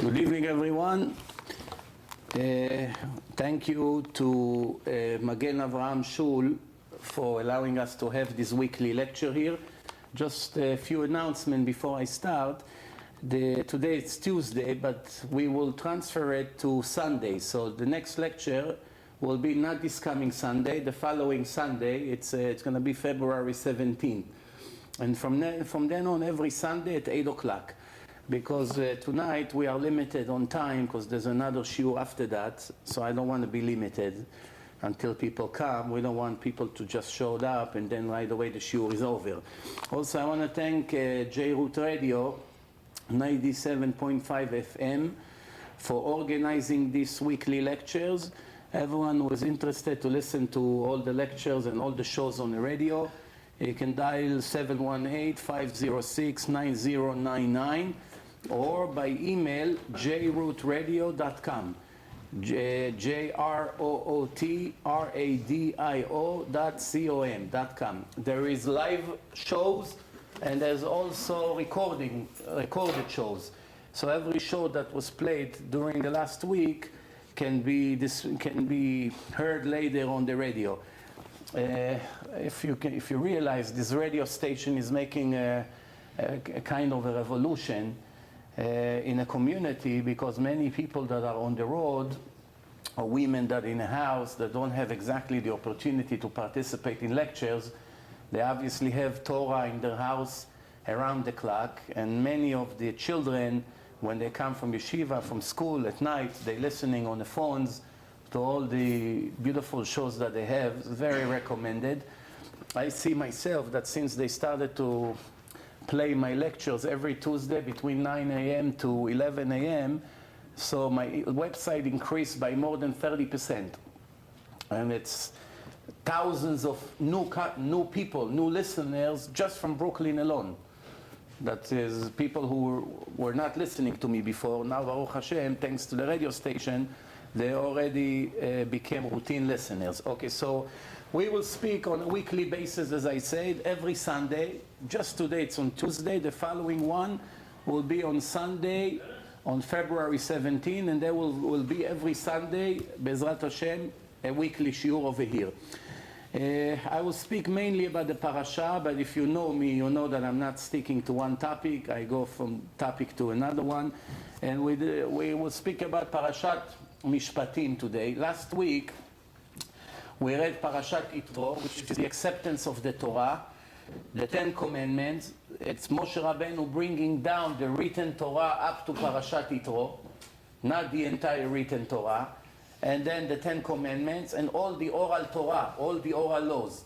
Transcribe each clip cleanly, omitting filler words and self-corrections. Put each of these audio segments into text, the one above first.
Good evening, everyone. Thank you to Magen Avraham Shul for allowing us to have this weekly lecture here. Just a few announcements before I start. Today it's Tuesday, but we will transfer it to Sunday. So the next lecture will be not this coming Sunday, the following Sunday. It's going to be February 17th. And from then on, every Sunday at 8 o'clock. Because tonight we are limited on time because there's another shiur after that, so I don't want to be limited until people come. We don't want people to just show up and then right away the shiur is over. Also, I want to thank J-Root Radio 97.5 FM for organizing these weekly lectures. Everyone who is interested to listen to all the lectures and all the shows on the radio, you can dial 718-506-9099 or by email jrootradio.com, jrootradio.com. There is live shows and there's also recorded shows. So every show that was played during the last week can be heard later on the radio. If you realize this radio station is making a kind of a revolution in a community, because many people that are on the road or women that are in a house that don't have exactly the opportunity to participate in lectures, they obviously have Torah in their house around the clock, and many of the children, when they come from yeshiva, from school at night, they're listening on the phones to all the beautiful shows that they have. It's very recommended. I see myself that since they started to play my lectures every Tuesday between 9 a.m. to 11 a.m., so my website increased by more than 30%. And it's thousands of new people, new listeners just from Brooklyn alone. That is people who were not listening to me before. Now, Baruch Hashem, thanks to the radio station, they already became routine listeners. Okay, so we will speak on a weekly basis, as I said, every Sunday. Just today it's on Tuesday. The following one will be on Sunday, on February 17, and there will be every Sunday, Bezrat Hashem, a weekly shiur over here. I will speak mainly about the parasha, but if you know me, you know that I'm not sticking to one topic. I go from topic to another one. And we will speak about Parashat Mishpatim today. Last week, we read Parashat Yitro, which is the acceptance of the Torah, the Ten Commandments. It's Moshe Rabbeinu bringing down the written Torah up to Parashat Yitro, not the entire written Torah, and then the Ten Commandments and all the oral Torah, all the oral laws.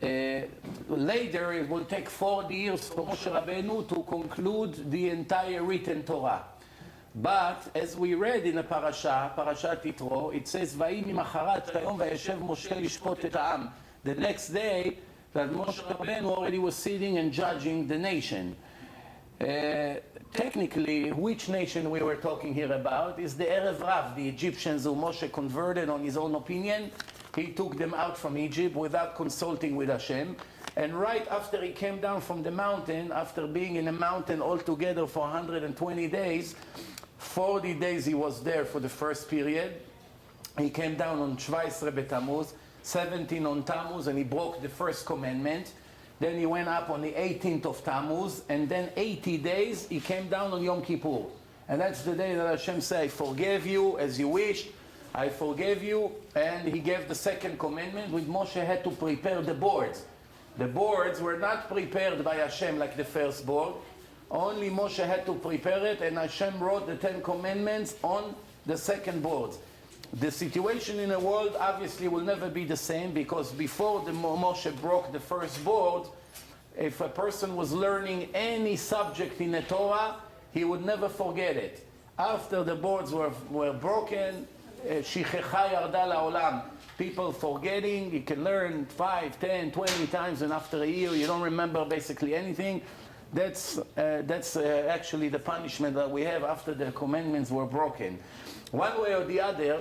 Later, it will take 40 years for Moshe Rabbeinu to conclude the entire written Torah. But as we read in the Parashat Yitro, it says, "Vayim imacharat hayom vayeshev Moshe lishpot et ha'am." The next day, that Moshe Rabbeinu already was sitting and judging the nation. Technically, which nation we were talking here about is the Erev Rav, the Egyptians who Moshe converted on his own opinion. He took them out from Egypt without consulting with Hashem. And right after he came down from the mountain, after being in a mountain altogether for 120 days, 40 days he was there for the first period. He came down on 17 B'Tammuz, 17 on Tammuz, and he broke the first commandment. Then he went up on the 18th of Tammuz, and then 80 days he came down on Yom Kippur. And that's the day that Hashem said, "I forgave you as you wished, I forgave you." And he gave the second commandment, which Moshe had to prepare the boards. The boards were not prepared by Hashem like the first board. Only Moshe had to prepare it, and Hashem wrote the Ten Commandments on the second boards. The situation in the world obviously will never be the same, because before the Moshe broke the first board, if a person was learning any subject in the Torah, he would never forget it. After the boards were broken, shichecha yarda la'olam, people forgetting, you can learn 5, 10, 20 times, and after a year you don't remember basically anything. That's actually the punishment that we have after the commandments were broken. One way or the other,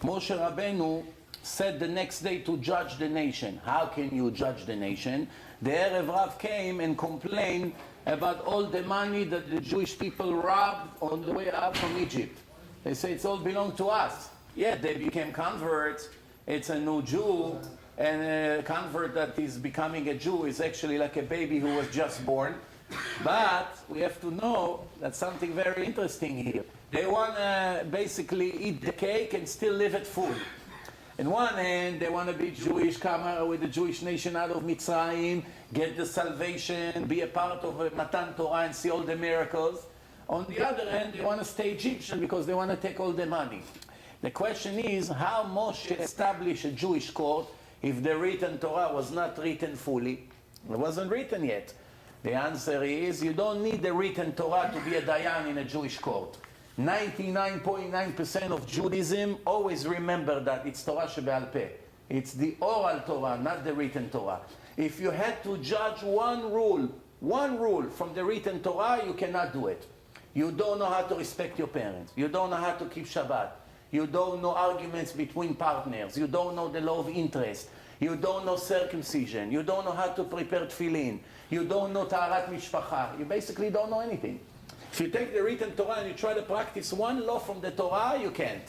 Moshe Rabbeinu set the next day to judge the nation. How can you judge the nation? The Erev Rav came and complained about all the money that the Jewish people robbed on the way out from Egypt. They say it's all belong to us. Yeah, they became converts. It's a new Jew, and a convert that is becoming a Jew is actually like a baby who was just born. But we have to know that something very interesting here. They want to basically eat the cake and still live at full. On one hand, they want to be Jewish, come out with the Jewish nation out of Mitzrayim, get the salvation, be a part of Matan Torah and see all the miracles. On the other hand, they want to stay Egyptian because they want to take all the money. The question is, how Moshe established a Jewish court if the written Torah was not written fully? It wasn't written yet. The answer is, you don't need the written Torah to be a Dayan in a Jewish court. 99.9% of Judaism always remember that it's Torah Shebe'al Peh. It's the oral Torah, not the written Torah. If you had to judge one rule from the written Torah, you cannot do it. You don't know how to respect your parents. You don't know how to keep Shabbat. You don't know arguments between partners. You don't know the law of interest. You don't know circumcision. You don't know how to prepare tefillin. You don't know Taharat Mishpacha. You basically don't know anything. If you take the written Torah and you try to practice one law from the Torah, you can't.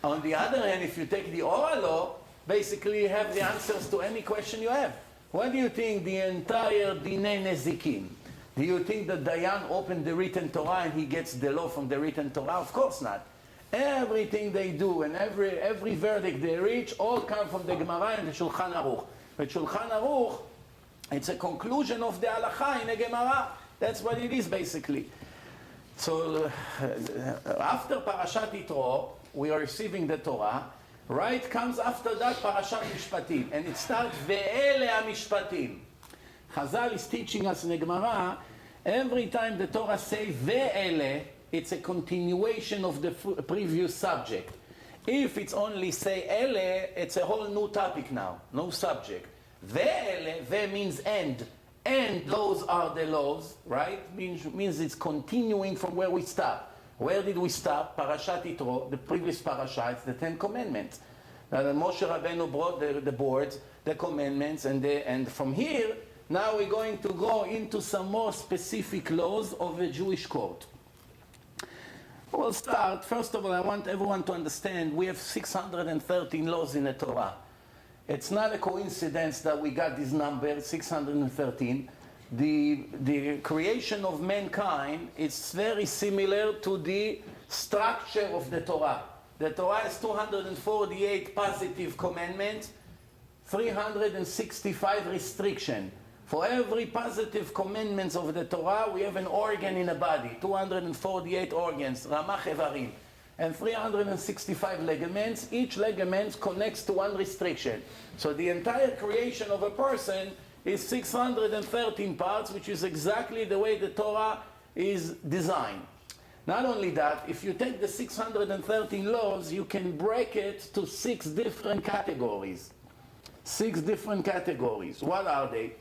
On the other hand, if you take the oral law, basically you have the answers to any question you have. What do you think the entire Dinei Nezikin? Do you think that Dayan opened the written Torah and he gets the law from the written Torah? Of course not. Everything they do and every verdict they reach all come from the Gemara and the Shulchan Aruch. But Shulchan Aruch, it's a conclusion of the halacha in the Gemara. That's what it is basically. So after Parashat Yitro, we are receiving the Torah. Right comes after that Parashat Mishpatim, and it starts Ve'ele HaMishpatim. Chazal is teaching us in the Gemara, every time the Torah says Ve'ele, it's a continuation of the previous subject. If it's only say Ele, it's a whole new topic now, no subject. Ve'ele, Ve means end. And those are the laws, right? Means it's continuing from where we stop. Where did we stop? Parashat Yitro, the previous parasha, it's the 10 Commandments. Moshe Rabbeinu brought the boards, the commandments, and from here, now we're going to go into some more specific laws of a Jewish court. We'll start. First of all, I want everyone to understand we have 613 laws in the Torah. It's not a coincidence that we got this number, 613. The creation of mankind is very similar to the structure of the Torah. The Torah has 248 positive commandments, 365 restrictions. For every positive commandments of the Torah, we have an organ in the body, 248 organs, Ramach Evarim, and 365 ligaments. Each ligament connects to one restriction. So the entire creation of a person is 613 parts, which is exactly the way the Torah is designed. Not only that, if you take the 613 laws, you can break it to 6 different categories. 6 different categories. What are they?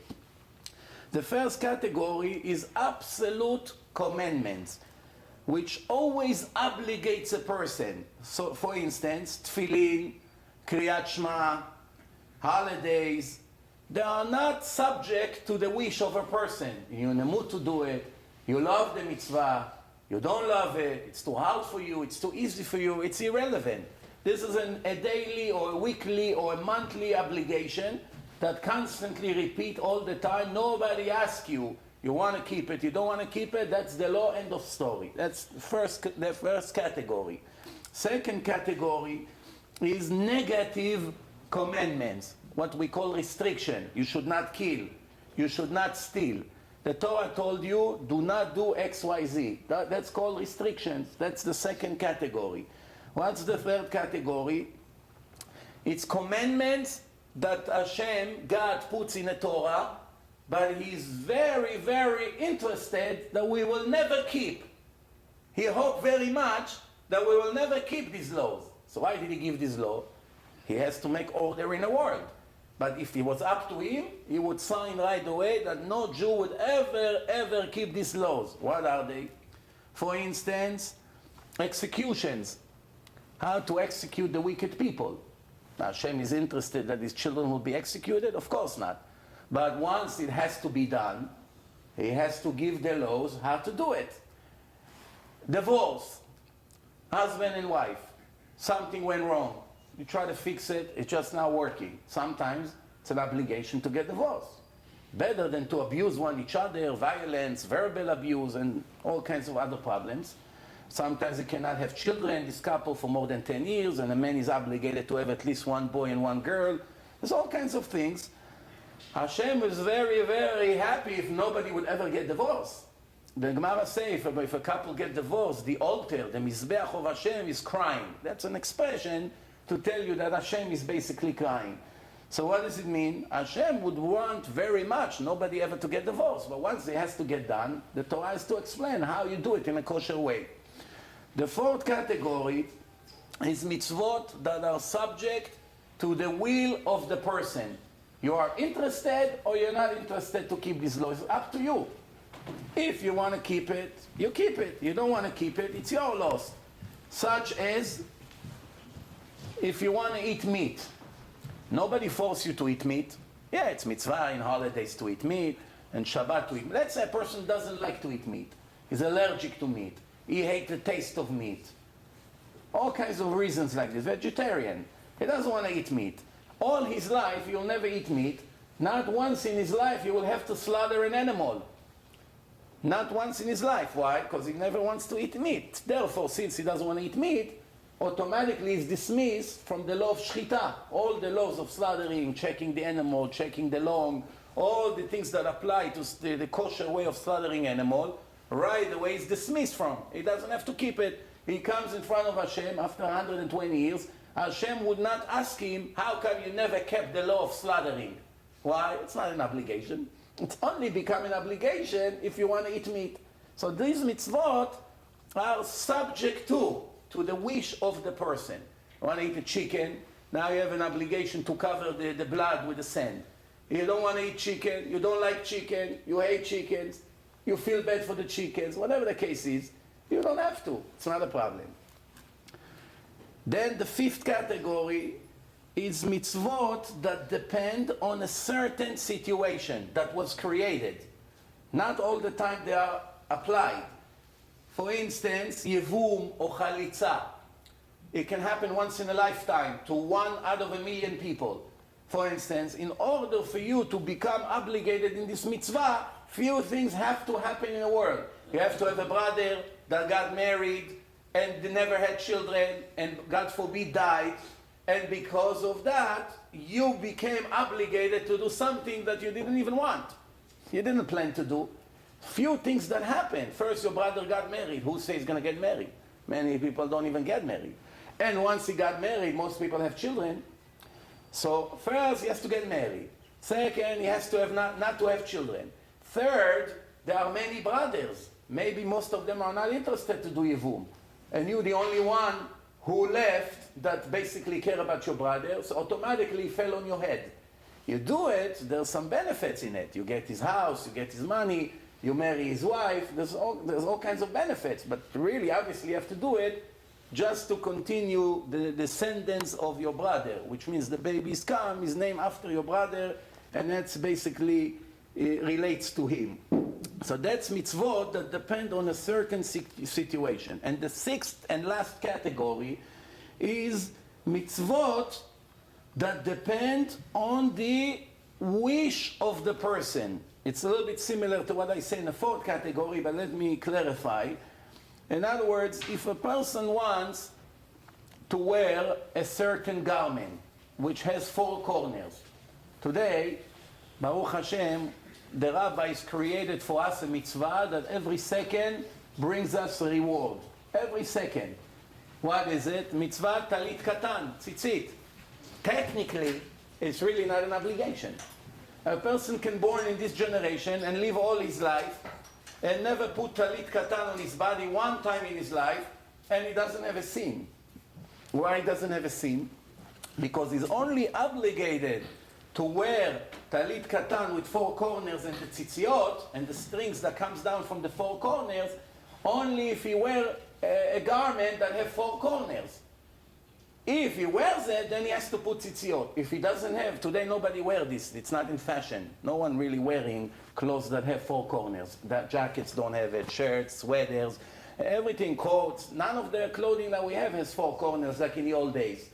The first category is absolute commandments, which always obligates a person. So, for instance, tefillin, kriyat shema, holidays, they are not subject to the wish of a person. You're in the mood to do it, you love the mitzvah, you don't love it, it's too hard for you, it's too easy for you, it's irrelevant. This is a daily or a weekly or a monthly obligation that constantly repeat all the time. Nobody asks you, you want to keep it, you don't want to keep it, that's the law, end of story. That's the first category. Second category is negative commandments, what we call restriction. You should not kill, you should not steal. The Torah told you, do not do X, Y, Z. That's called restrictions. That's the second category. What's the third category? It's commandments that Hashem, God, puts in the Torah, but He's very, very interested that we will never keep. He hoped very much that we will never keep these laws. So why did He give this law? He has to make order in the world. But if it was up to Him, He would sign right away that no Jew would ever keep these laws. What are they? For instance, executions. How to execute the wicked people. Now, Hashem is interested that his children will be executed? Of course not. But once it has to be done, he has to give the laws how to do it. Divorce, husband and wife, something went wrong. You try to fix it, it's just not working. Sometimes it's an obligation to get divorced. Better than to abuse each other, violence, verbal abuse, and all kinds of other problems. Sometimes you cannot have children, this couple, for more than 10 years, and a man is obligated to have at least one boy and one girl. There's all kinds of things. Hashem is very, very happy if nobody would ever get divorced. The Gemara says if a couple get divorced, the altar, the Mizbeach of Hashem is crying. That's an expression to tell you that Hashem is basically crying. So what does it mean? Hashem would want very much nobody ever to get divorced. But once it has to get done, the Torah has to explain how you do it in a kosher way. The fourth category is mitzvot that are subject to the will of the person. You are interested or you're not interested to keep this law. It's up to you. If you want to keep it, you keep it. You don't want to keep it, it's your loss. Such as if you want to eat meat. Nobody forces you to eat meat. Yeah, it's mitzvah in holidays to eat meat and Shabbat to eat meat. Let's say a person doesn't like to eat meat. He's allergic to meat. He hates the taste of meat. All kinds of reasons like this. Vegetarian. He doesn't want to eat meat. All his life, he'll never eat meat. Not once in his life, he will have to slaughter an animal. Not once in his life. Why? Because he never wants to eat meat. Therefore, since he doesn't want to eat meat, automatically is dismissed from the law of shchita. All the laws of slaughtering, checking the animal, checking the lung, all the things that apply to the kosher way of slaughtering animal, right away is dismissed from. He doesn't have to keep it. He comes in front of Hashem after 120 years. Hashem would not ask him, how come you never kept the law of slaughtering? Why? It's not an obligation. It's only become an obligation if you want to eat meat. So these mitzvot are subject to the wish of the person. You want to eat a chicken, now you have an obligation to cover the blood with the sand. You don't want to eat chicken, you don't like chicken, you hate chickens, you feel bad for the chickens, whatever the case is, you don't have to. It's not a problem. Then the fifth category is mitzvot that depend on a certain situation that was created. Not all the time they are applied. For instance, yevum or chalitza. It can happen once in a lifetime to 1 out of 1,000,000 people. For instance, in order for you to become obligated in this mitzvah, few things have to happen in the world. You have to have a brother that got married and they never had children and God forbid died. And because of that, you became obligated to do something that you didn't even want. You didn't plan to do. Few things that happen. First, your brother got married. Who says he's going to get married? Many people don't even get married. And once he got married, most people have children. So first, he has to get married. Second, he has to have not to have children. Third, there are many brothers. Maybe most of them are not interested to do yevum. And you're the only one who left that basically care about your brother, so automatically fell on your head. You do it, there's some benefits in it. You get his house, you get his money, you marry his wife, there's all kinds of benefits. But really, obviously, you have to do it just to continue the descendants of your brother, which means the babies come, is named after your brother, and that's basically relates to him. So that's mitzvot that depend on a certain situation. And the sixth and last category is mitzvot that depend on the wish of the person. It's a little bit similar to what I say in the fourth category, but let me clarify. In other words, if a person wants to wear a certain garment, which has 4 corners. Today, Baruch Hashem, the rabbis created for us a mitzvah that every second brings us a reward. Every second. What is it? Mitzvah talit katan, tzitzit. Technically, it's really not an obligation. A person can born in this generation and live all his life and never put talit katan on his body one time in his life, and he doesn't have a sin. Why he doesn't have a sin? Because he's only obligated to wear talit katan with 4 corners and the tzitziot and the strings that comes down from the 4 corners, only if he wear a garment that have 4 corners. If he wears it, then he has to put tzitziot. If he doesn't have, today nobody wears this. It's not in fashion. No one really wearing clothes that have 4 corners. That jackets don't have it, shirts, sweaters, everything, coats. None of the clothing that we have has 4 corners like in the old days.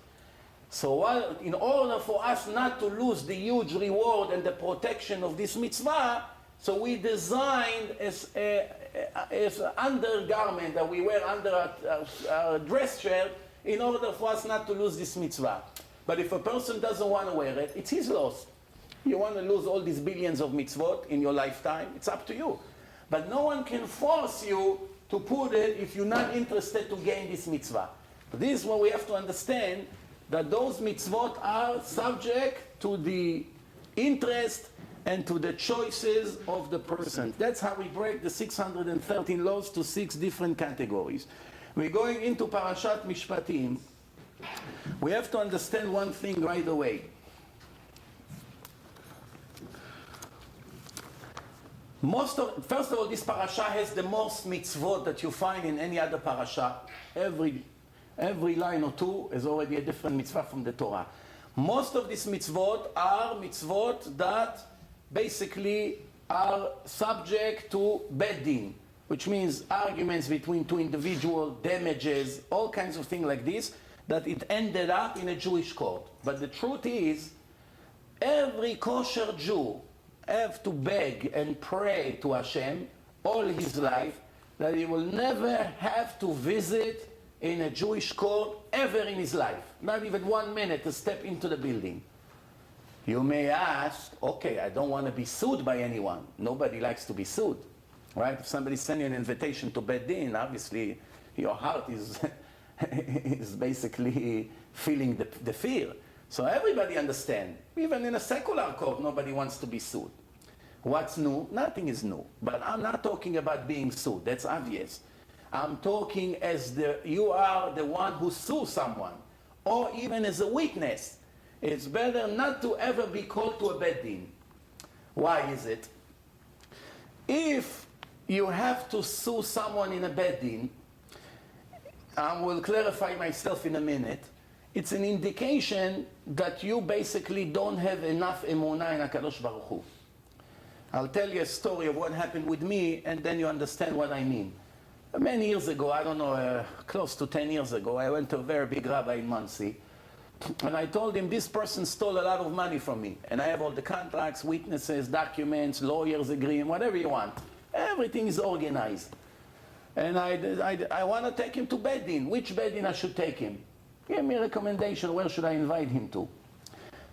So in order for us not to lose the huge reward and the protection of this mitzvah, so we designed as an undergarment that we wear under our dress shirt in order for us not to lose this mitzvah. But if a person doesn't want to wear it, it's his loss. You want to lose all these billions of mitzvot in your lifetime, it's up to you. But no one can force you to put it if you're not interested to gain this mitzvah. This is what we have to understand, that those mitzvot are subject to the interest and to the choices of the person. That's how we break the 613 laws to 6 different categories. We're going into Parashat Mishpatim. We have to understand one thing right away. First of all, this parasha has the most mitzvot that you find in any other parasha. Every line or two is already a different mitzvah from the Torah. Most of these mitzvot are mitzvot that basically are subject to bed din, which means arguments between 2 individuals, damages, all kinds of things like this, that it ended up in a Jewish court. But the truth is, every kosher Jew have to beg and pray to Hashem all his life that he will never have to visit in a Jewish court ever in his life. Not even 1 minute to step into the building. You may ask, okay, I don't want to be sued by anyone. Nobody likes to be sued, right? If somebody sends you an invitation to Beit Din, obviously your heart is, is basically feeling the fear. So everybody understands. Even in a secular court, nobody wants to be sued. What's new? Nothing is new. But I'm not talking about being sued. That's obvious. I'm talking as you are the one who sues someone, or even as a witness. It's better not to ever be called to a Beit Din. Why is it? If you have to sue someone in a Beit Din, I will clarify myself in a minute, it's an indication that you basically don't have enough emunah in HaKadosh Baruch Hu. I'll tell you a story of what happened with me, and then you understand what I mean. Many years ago, I don't know, close to 10 years ago, I went to a very big rabbi in Monsey, and I told him, this person stole a lot of money from me, and I have all the contracts, witnesses, documents, lawyers agreement, whatever you want. Everything is organized. And I want to take him to Beit Din. Which Beit Din I should take him? Give me a recommendation, where should I invite him to?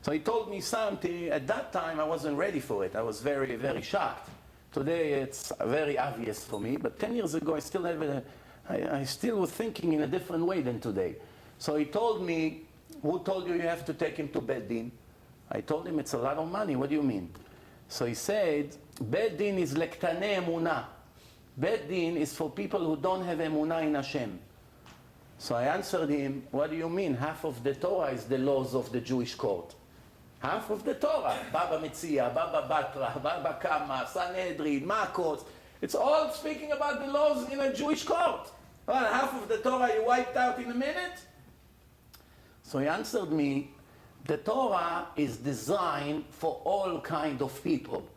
So he told me something. At that time, I wasn't ready for it. I was very, very shocked. Today, it's very obvious for me. But 10 years ago, I still was thinking in a different way than today. So he told me, who told you you have to take him to Beit Din? I told him, it's a lot of money. What do you mean? So he said, Beit Din is lektane emunah. Beit Din is for people who don't have emunah in Hashem. So I answered him, what do you mean? Half of the Torah is the laws of the Jewish court. Half of the Torah, Baba Metzia, Baba Batra, Baba Kama, Sanhedrin, Makot, it's all speaking about the laws in a Jewish court. Well, half of the Torah you wiped out in a minute? So he answered me, the Torah is designed for all kind of people,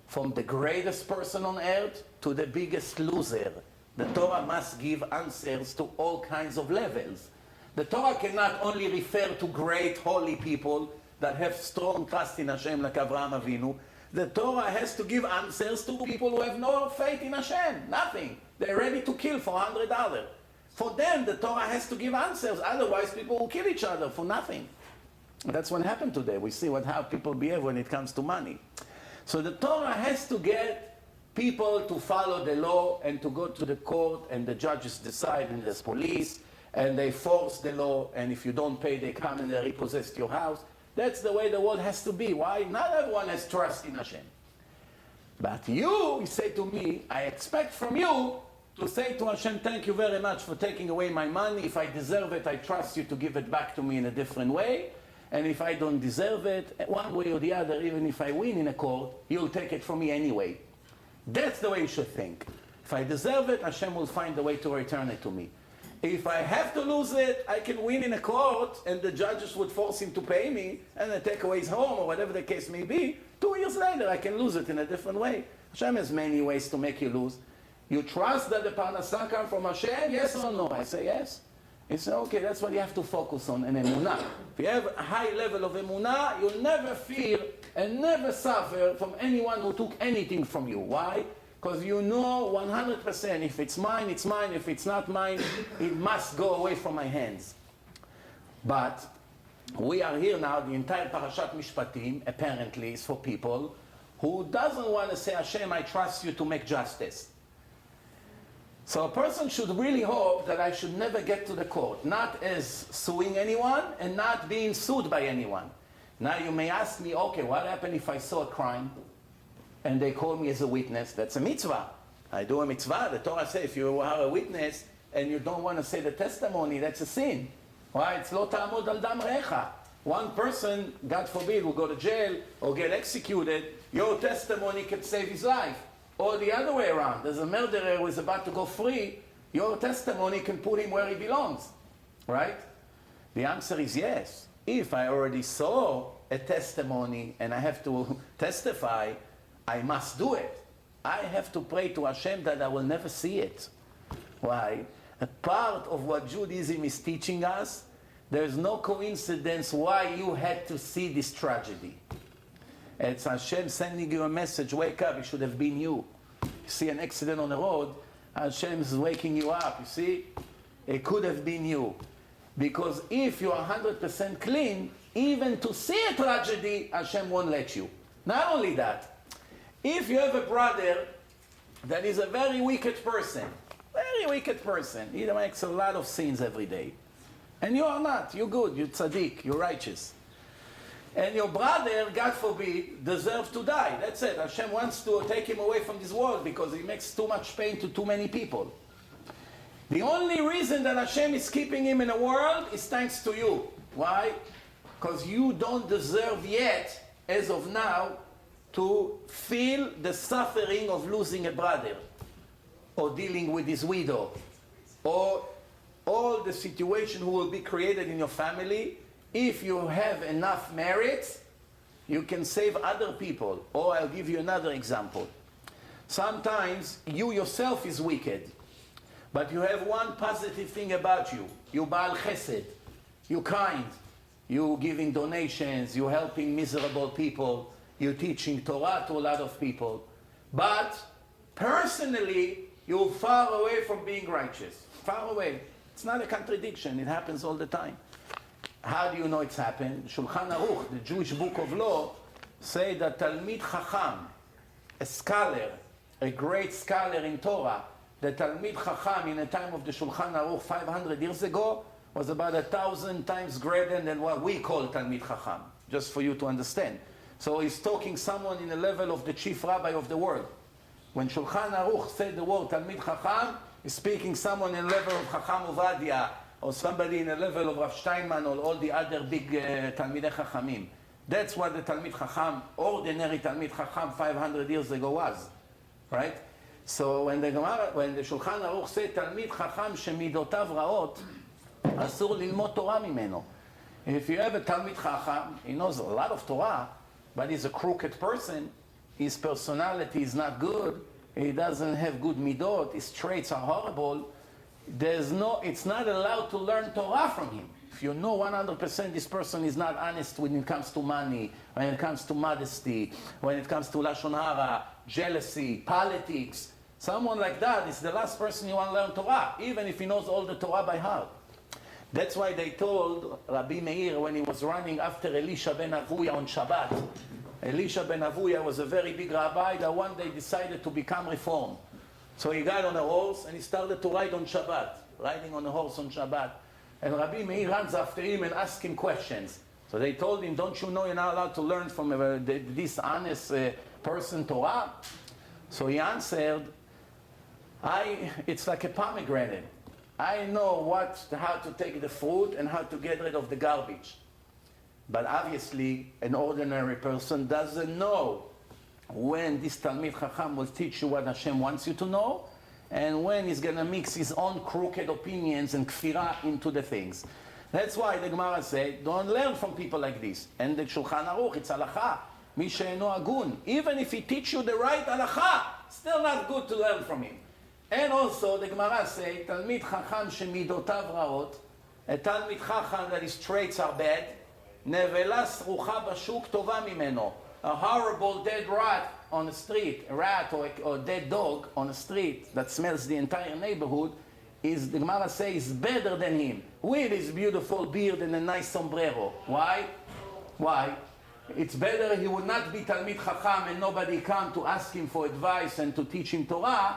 from the greatest person on earth to the biggest loser. The Torah must give answers to all kinds of levels. The Torah cannot only refer to great holy people that have strong trust in Hashem like Avraham Avinu. The Torah has to give answers to people who have no faith in Hashem. Nothing. They're ready to kill for $100. For them, the Torah has to give answers. Otherwise, people will kill each other for nothing. That's what happened today. We see how people behave when it comes to money. So the Torah has to get people to follow the law and to go to the court, and the judges decide, and there's police, and they force the law, and if you don't pay, they come and they repossess your house. That's the way the world has to be. Why? Not everyone has trust in Hashem. But you say to me, I expect from you to say to Hashem, thank you very much for taking away my money. If I deserve it, I trust you to give it back to me in a different way. And if I don't deserve it, one way or the other, even if I win in a court, you'll take it from me anyway. That's the way you should think. If I deserve it, Hashem will find a way to return it to me. If I have to lose it, I can win in a court and the judges would force him to pay me and then take away his home or whatever the case may be. 2 years later, I can lose it in a different way. Hashem has many ways to make you lose. You trust that the parnasah comes from Hashem, yes or no? I say yes. He said, okay, that's what you have to focus on in emunah. If you have a high level of emunah, you'll never fear and never suffer from anyone who took anything from you. Why? Because you know 100%, if it's mine, it's mine. If it's not mine, it must go away from my hands. But we are here now, the entire Parashat Mishpatim, apparently, is for people who doesn't want to say, Hashem, I trust you to make justice. So a person should really hope that I should never get to the court, not as suing anyone and not being sued by anyone. Now you may ask me, okay, what happened if I saw a crime and they call me as a witness? That's a mitzvah. I do a mitzvah. The Torah says if you are a witness and you don't want to say the testimony, that's a sin. Why? It's lo ta'amod al dam recha. One person, God forbid, will go to jail or get executed. Your testimony can save his life. Or the other way around. There's a murderer who is about to go free. Your testimony can put him where he belongs. Right? The answer is yes. If I already saw a testimony and I have to testify, I must do it. I have to pray to Hashem that I will never see it. Why? A part of what Judaism is teaching us, there's no coincidence why you had to see this tragedy. It's Hashem sending you a message, wake up, it should have been you. You see an accident on the road, Hashem is waking you up, you see? It could have been you. Because if you're 100% clean, even to see a tragedy, Hashem won't let you. Not only that, if you have a brother that is a very wicked person, he makes a lot of sins every day, and you are not, you're good, you're tzaddik, you're righteous. And your brother, God forbid, deserves to die. That's it. Hashem wants to take him away from this world because he makes too much pain to too many people. The only reason that Hashem is keeping him in the world is thanks to you. Why? Because you don't deserve yet, as of now, to feel the suffering of losing a brother, or dealing with his widow, or all the situation who will be created in your family. If you have enough merit, you can save other people. Or I'll give you another example. Sometimes you yourself is wicked, but you have one positive thing about you. You Baal Chesed. You're kind. You're giving donations. You're helping miserable people. You're teaching Torah to a lot of people. But personally, you're far away from being righteous. Far away. It's not a contradiction. It happens all the time. How do you know it's happened? Shulchan Aruch, the Jewish book of law, say that Talmid Chacham, a scholar, a great scholar in Torah, the Talmid Chacham in the time of the Shulchan Aruch 500 years ago was about 1,000 times greater than what we call Talmid Chacham, just for you to understand. So he's talking someone in the level of the chief rabbi of the world. When Shulchan Aruch said the word Talmid Chacham, he's speaking someone in the level of Chacham Ovadia, or somebody in the level of Rav Steinman or all the other big Talmidei Chachamim. That's what the Talmid Chacham, ordinary Talmid Chacham 500 years ago was. Right? So when the Shulchan Aruch said Talmid Chacham shemidotav raot, asur lilmod Torah mimeno. If you have a Talmid Chacham, he knows a lot of Torah, but he's a crooked person, his personality is not good, he doesn't have good midot, his traits are horrible, it's not allowed to learn Torah from him. If you know 100% this person is not honest when it comes to money, when it comes to modesty, when it comes to Lashon Hara, jealousy, politics, someone like that is the last person you want to learn Torah, even if he knows all the Torah by heart. That's why they told Rabbi Meir when he was running after Elisha ben Avuya on Shabbat. Elisha ben Avuya was a very big rabbi that one day decided to become reformed. So he got on a horse and he started to ride on Shabbat, riding on a horse on Shabbat. And Rabbi Meir runs after him and asks him questions. So they told him, don't you know you're not allowed to learn from this honest person Torah? So he answered, it's like a pomegranate. I know how to take the fruit and how to get rid of the garbage. But obviously, an ordinary person doesn't know when this Talmid Chacham will teach you what Hashem wants you to know, and when he's going to mix his own crooked opinions and kfira into the things. That's why the Gemara say, don't learn from people like this. And the Shulchan Aruch, it's halacha. Mi she'eno agun. Even if he teach you the right halacha, still not good to learn from him. And also, the Gemara say, Talmid chacham shemidotav raot, a Talmid chacham that his traits are bad, nevela srucha bashuk tova mimeno. A horrible dead rat on the street, a rat or a dead dog on the street that smells the entire neighborhood, is, the Gemara says, better than him, with his beautiful beard and a nice sombrero. Why? Why? It's better he would not be Talmid Chacham and nobody come to ask him for advice and to teach him Torah,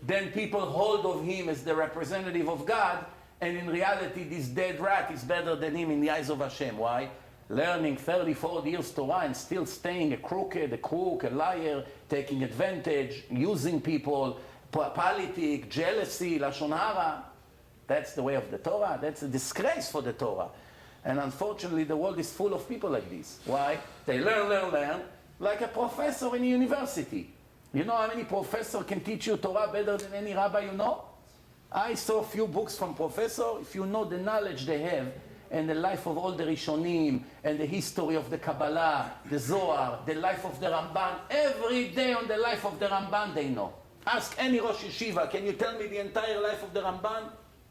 then people hold of him as the representative of God, and in reality this dead rat is better than him in the eyes of Hashem. Why? Learning 30, 40 years Torah and still staying a crooked, a crook, a liar, taking advantage, using people, politic, jealousy, lashon hara. That's the way of the Torah. That's a disgrace for the Torah. And unfortunately, the world is full of people like this. Why? They learn, like a professor in a university. You know how many professors can teach you Torah better than any rabbi you know? I saw a few books from professor. If you know the knowledge they have, and the life of all the Rishonim, and the history of the Kabbalah, the Zohar, the life of the Ramban, every day on the life of the Ramban they know. Ask any Rosh Yeshiva, can you tell me the entire life of the Ramban?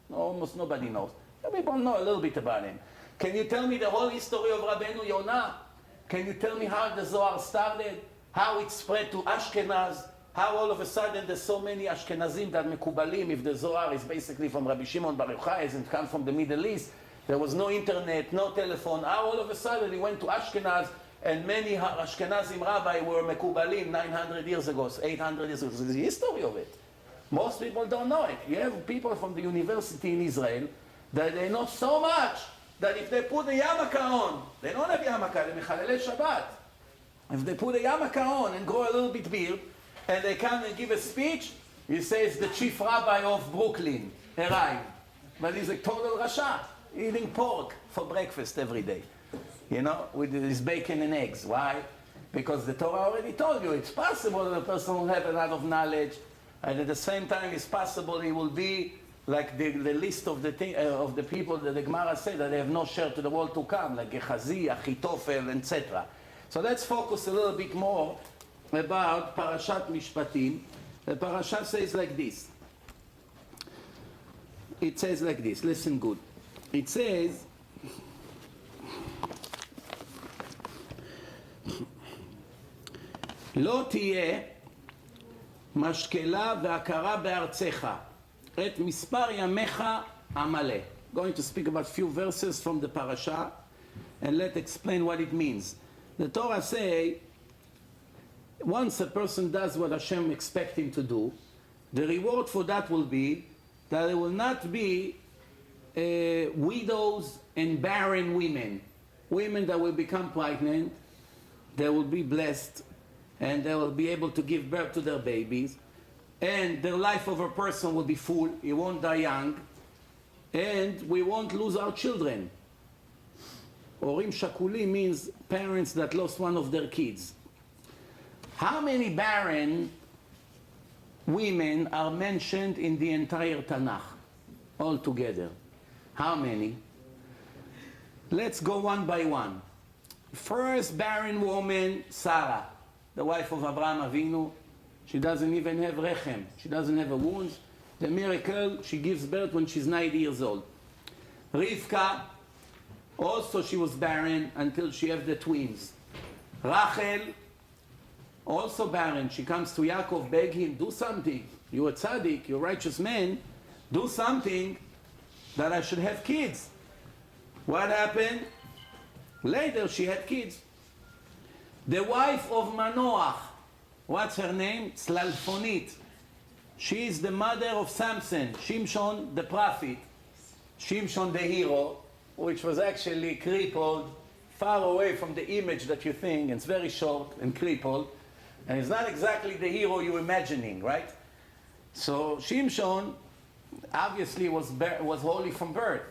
No, almost nobody knows. People know a little bit about him. Can you tell me the whole history of Rabbeinu Yonah? Can you tell me how the Zohar started? How it spread to Ashkenaz? How all of a sudden there's so many Ashkenazim that Mekubalim, if the Zohar is basically from Rabbi Shimon Bar Yochai and come from the Middle East, there was no internet, no telephone. How all of a sudden he went to Ashkenaz, and many Ashkenazim rabbi were Mekubalim 900 years ago, 800 years ago. There's the history of it. Most people don't know it. You have people from the university in Israel that they know so much that if they put a yarmulke on, they don't have yarmulke, they mechalelei Shabbat. If they put a yarmulke on and grow a little bit beard, and they come and give a speech, he says the chief rabbi of Brooklyn arrived. But he's a total rasha, eating pork for breakfast every day. You know, with his bacon and eggs. Why? Because the Torah already told you it's possible that a person will have a lot of knowledge, and at the same time it's possible he will be like the list of the people that the Gemara said that they have no share to the world to come, like Gehazi, Achitophel, etc. So let's focus a little bit more about Parashat Mishpatim. The Parashat says like this. It says like this, listen good. It says, לא תהיה משקלה והכרה בארצך, את מספר ימיך המלא. Going to speak about a few verses from the parasha, and let's explain what it means. The Torah say, once a person does what Hashem expects him to do, the reward for that will be that there will not be widows and barren women. Women that will become pregnant, they will be blessed, and they will be able to give birth to their babies, and the life of a person will be full, he won't die young, and we won't lose our children. Horim Shakuli means parents that lost one of their kids. How many barren women are mentioned in the entire Tanakh altogether? How many? Let's go one by one. First barren woman, Sarah, the wife of Abraham Avinu. She doesn't even have rechem. She doesn't have a wound. The miracle, she gives birth when she's 90 years old. Rivka, also she was barren until she had the twins. Rachel, also barren. She comes to Yaakov, beg him, do something. You're a tzaddik, you're a righteous man. Do something that I should have kids. What happened? Later she had kids. The wife of Manoach, what's her name? Tzlalfonit. She is the mother of Samson, Shimshon the prophet, Shimshon the hero, which was actually crippled, far away from the image that you think. It's very short and crippled, and it's not exactly the hero you're imagining, right? So Shimshon obviously was holy from birth.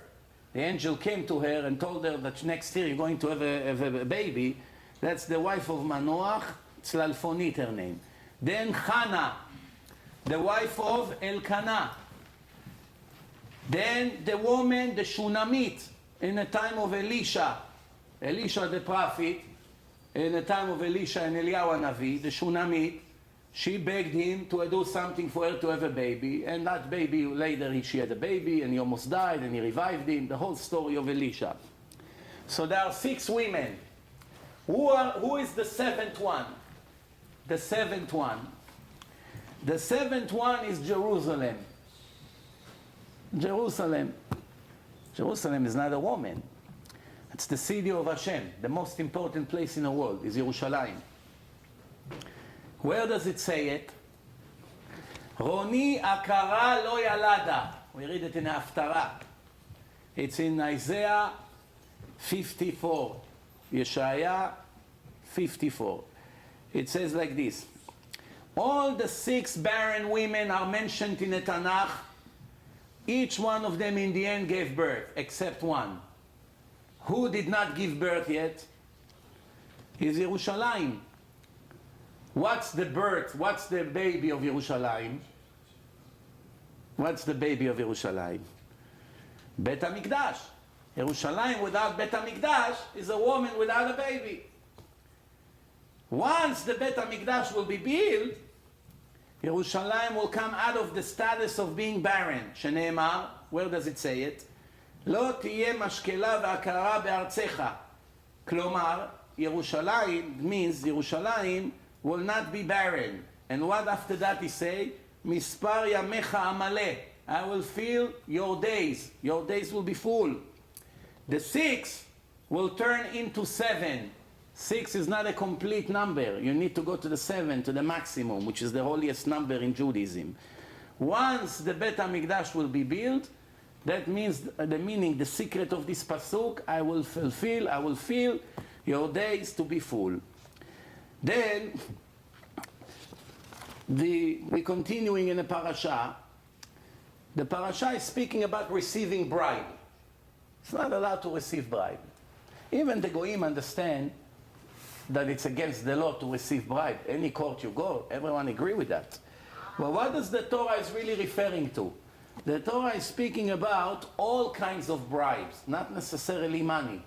The angel came to her and told her that next year you're going to have a baby. That's the wife of Manoach, Tzlalfonit her name. Then Hannah. the wife of Elkanah. Then the woman, the Shunammite, in the time of Elisha the prophet, in the time of Elisha and Eliyahu Navi, the Shunammite, she begged him to do something for her to have a baby, and that baby, later she had a baby, and he almost died, and he revived him, the whole story of Elisha. So there are 6 women. Who is the 7th one? The 7th one. The 7th one is Jerusalem. Jerusalem is not a woman. It's the city of Hashem. The most important place in the world is Yerushalayim. Where does it say it? Roni akara lo yalada. We read it in Haftarah. It's in Isaiah 54. Yeshaya 54. It says like this. All the 6 barren women are mentioned in the Tanakh. Each one of them in the end gave birth, except one. Who did not give birth yet? Is Yerushalayim. What's the birth? What's the baby of Yerushalayim? What's the baby of Yerushalayim? Bet HaMikdash. Yerushalayim without Bet HaMikdash is a woman without a baby. Once the Bet HaMikdash will be built, Yerushalayim will come out of the status of being barren. Sheneemar, where does it say it? Lo tiyeh mashkela ve'akara be'artzecha. Klomar, Yerushalayim means Yerushalayim will not be barren. And what after that he say? Mispar yamecha amaleh. I will fill your days. Your days will be full. The 6 will turn into 7. 6 is not a complete number. You need to go to the 7, to the maximum, which is the holiest number in Judaism. Once the Bet HaMikdash will be built, that means the meaning, the secret of this pasuk, I will fill your days to be full. Then, we're continuing in the parasha. The parasha is speaking about receiving bribe. It's not allowed to receive bribe. Even the goyim understand that it's against the law to receive bribe. Any court you go, everyone agree with that. But what does the Torah is really referring to? The Torah is speaking about all kinds of bribes, not necessarily money.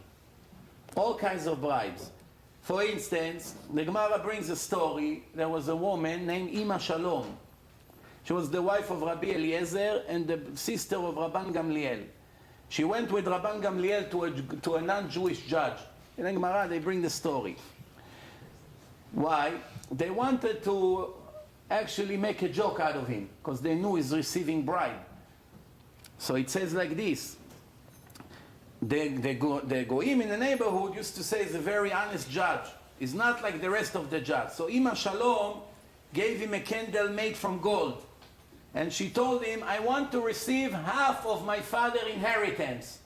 All kinds of bribes. For instance, the Gemara brings a story. There was a woman named Ima Shalom. She was the wife of Rabbi Eliezer and the sister of Rabban Gamliel. She went with Rabban Gamliel to a non-Jewish judge. In the Gemara, they bring the story. Why? They wanted to actually make a joke out of him, because they knew he's receiving bribe. So it says like this. The goyim in the neighborhood used to say he's a very honest judge. He's not like the rest of the judge. So Ima Shalom gave him a candle made from gold. And she told him, I want to receive half of my father's inheritance.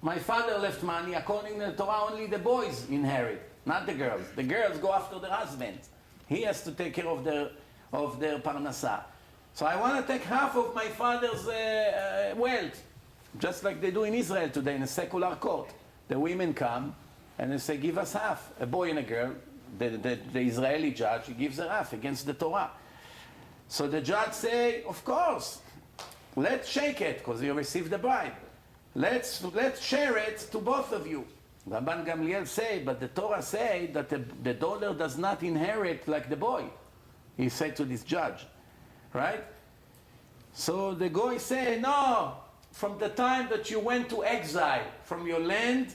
My father left money. According to the Torah, only the boys inherit, not the girls. The girls go after their husbands. He has to take care of their parnasah. So I want to take half of my father's wealth, just like they do in Israel today in a secular court. The women come and they say, give us half. A boy and a girl, the Israeli judge, he gives her half against the Torah. So the judge say, of course, let's shake it, because you received the bribe. Let's share it to both of you. Rabban Gamliel say, but the Torah say that the daughter does not inherit like the boy. He said to this judge, right? So the guy say, no, from the time that you went to exile from your land,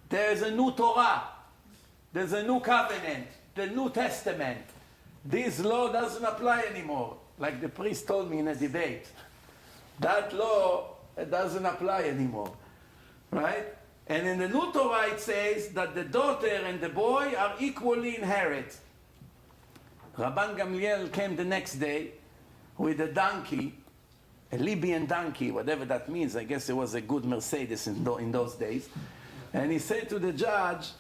there's a new Torah. There's a new covenant, the New Testament. This law doesn't apply anymore. Like the priest told me in a debate. That law doesn't apply anymore. Right? And in the new Torah it says that the daughter and the boy are equally inherit. Rabban Gamliel came the next day with a donkey, a Libyan donkey, whatever that means. I guess it was a good Mercedes in those days. And he said to the judge,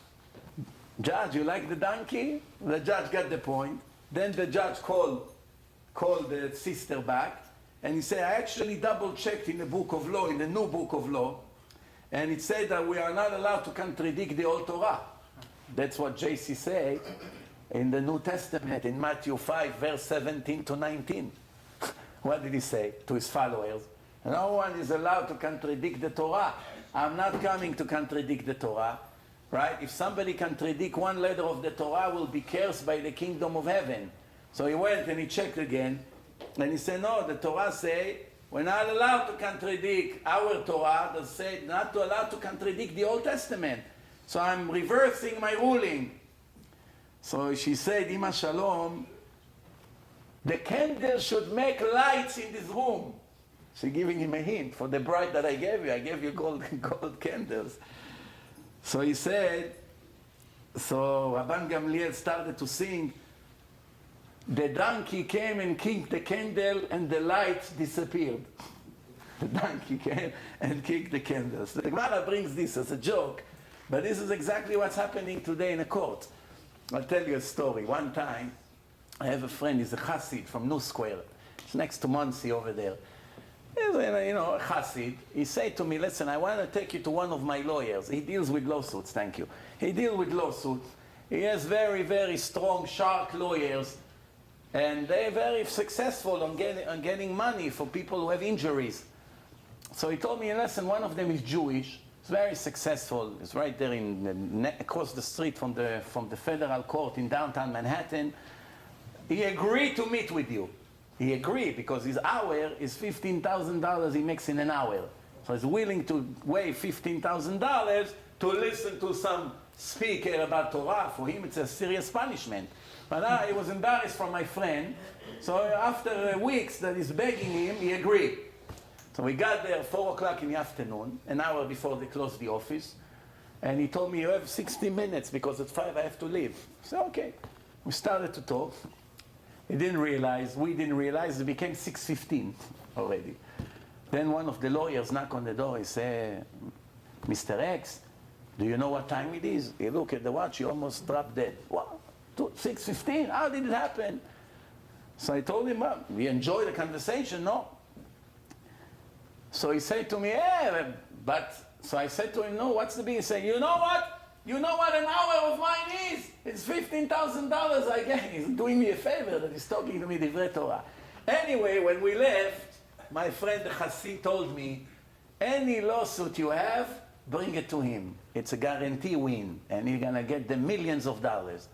Judge, you like the donkey? The judge got the point. Then the judge called the sister back, and he said, I actually double-checked in the book of law, in the new book of law, and it said that we are not allowed to contradict the old Torah. That's what JC say in the New Testament, in Matthew 5, verse 17 to 19. What did he say to his followers? No one is allowed to contradict the Torah. I'm not coming to contradict the Torah. Right? If somebody contradicts one letter of the Torah, will be cursed by the kingdom of heaven. So he went and he checked again. And he said, no, the Torah say, we're not allowed to contradict our Torah. They say not allowed to contradict the Old Testament. So I'm reversing my ruling. So she said, Ima Shalom, the candle should make lights in this room. She's giving him a hint for the bride that I gave you. I gave you gold candles. So he said, so Rabban Gamliel started to sing, the donkey came and kicked the candle and the light disappeared. The donkey came and kicked the candles. The Gemara brings this as a joke, but this is exactly what's happening today in a court. I'll tell you a story. One time, I have a friend, he's a Chassid from New Square. It's next to Monsey over there. He's a Chassid. He said to me, listen, I want to take you to one of my lawyers. He deals with lawsuits, thank you. He deals with lawsuits. He has very, very strong, sharp lawyers. And they're very successful on getting money for people who have injuries. So he told me, listen, one of them is Jewish. He's very successful. He's right there across the street from the federal court in downtown Manhattan. He agreed to meet with you. He agreed because his hour is $15,000 he makes in an hour. So he's willing to waive $15,000 to listen to some speaker about Torah. For him, it's a serious punishment. But I was embarrassed from my friend. So after weeks that he's begging him, he agreed. So we got there 4 o'clock in the afternoon, an hour before they closed the office. And he told me, you have 60 minutes because at 5 I have to leave. So okay. We started to talk. We didn't realize, it became 6:15 already. Then one of the lawyers knocked on the door. He said, Mr. X, do you know what time it is? He looked at the watch, he almost dropped dead. What? 6:15? How did it happen? So I told him, well, we enjoyed the conversation, no? So he said to me, yeah, but, so I said to him, no, what's the big? He said, you know what? You know what an hour of mine is? It's $15,000 I get. He's doing me a favor that he's talking to me Divrei Torah. Anyway, when we left, my friend the Chassid told me, any lawsuit you have, bring it to him. It's a guarantee win, and you're going to get the millions of dollars.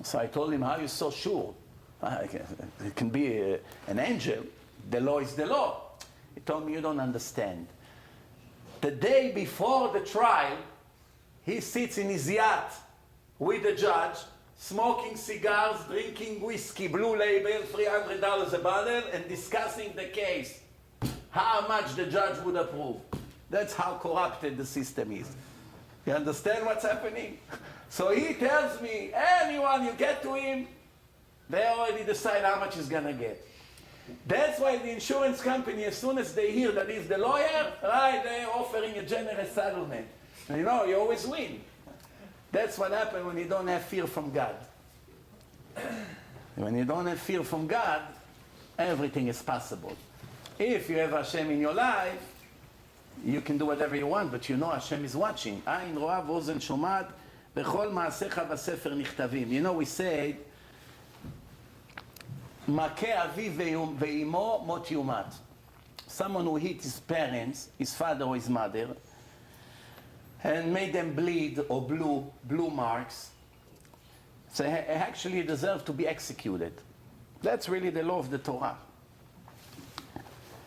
So I told him, how are you so sure? It can be an angel. The law is the law. He told me, you don't understand. The day before the trial, he sits in his yacht with the judge, smoking cigars, drinking whiskey, blue label, $300 a bottle, and discussing the case. How much the judge would approve. That's how corrupted the system is. You understand what's happening? So he tells me, anyone you get to him, they already decide how much he's going to get. That's why the insurance company, as soon as they hear that he's the lawyer, right, they're offering a generous settlement. You know, you always win. That's what happens when you don't have fear from God. When you don't have fear from God, everything is possible. If you have Hashem in your life, you can do whatever you want, but you know Hashem is watching. Ayin ro'ah v'ozen shomat v'chol ma'asecha v'sefer nichtavim. You know, we say, Makeh aviv ve'imo mot yumat. Someone who hit his parents, his father or his mother, and made them bleed or blue marks, so he actually deserve to be executed. That's really the law of the Torah.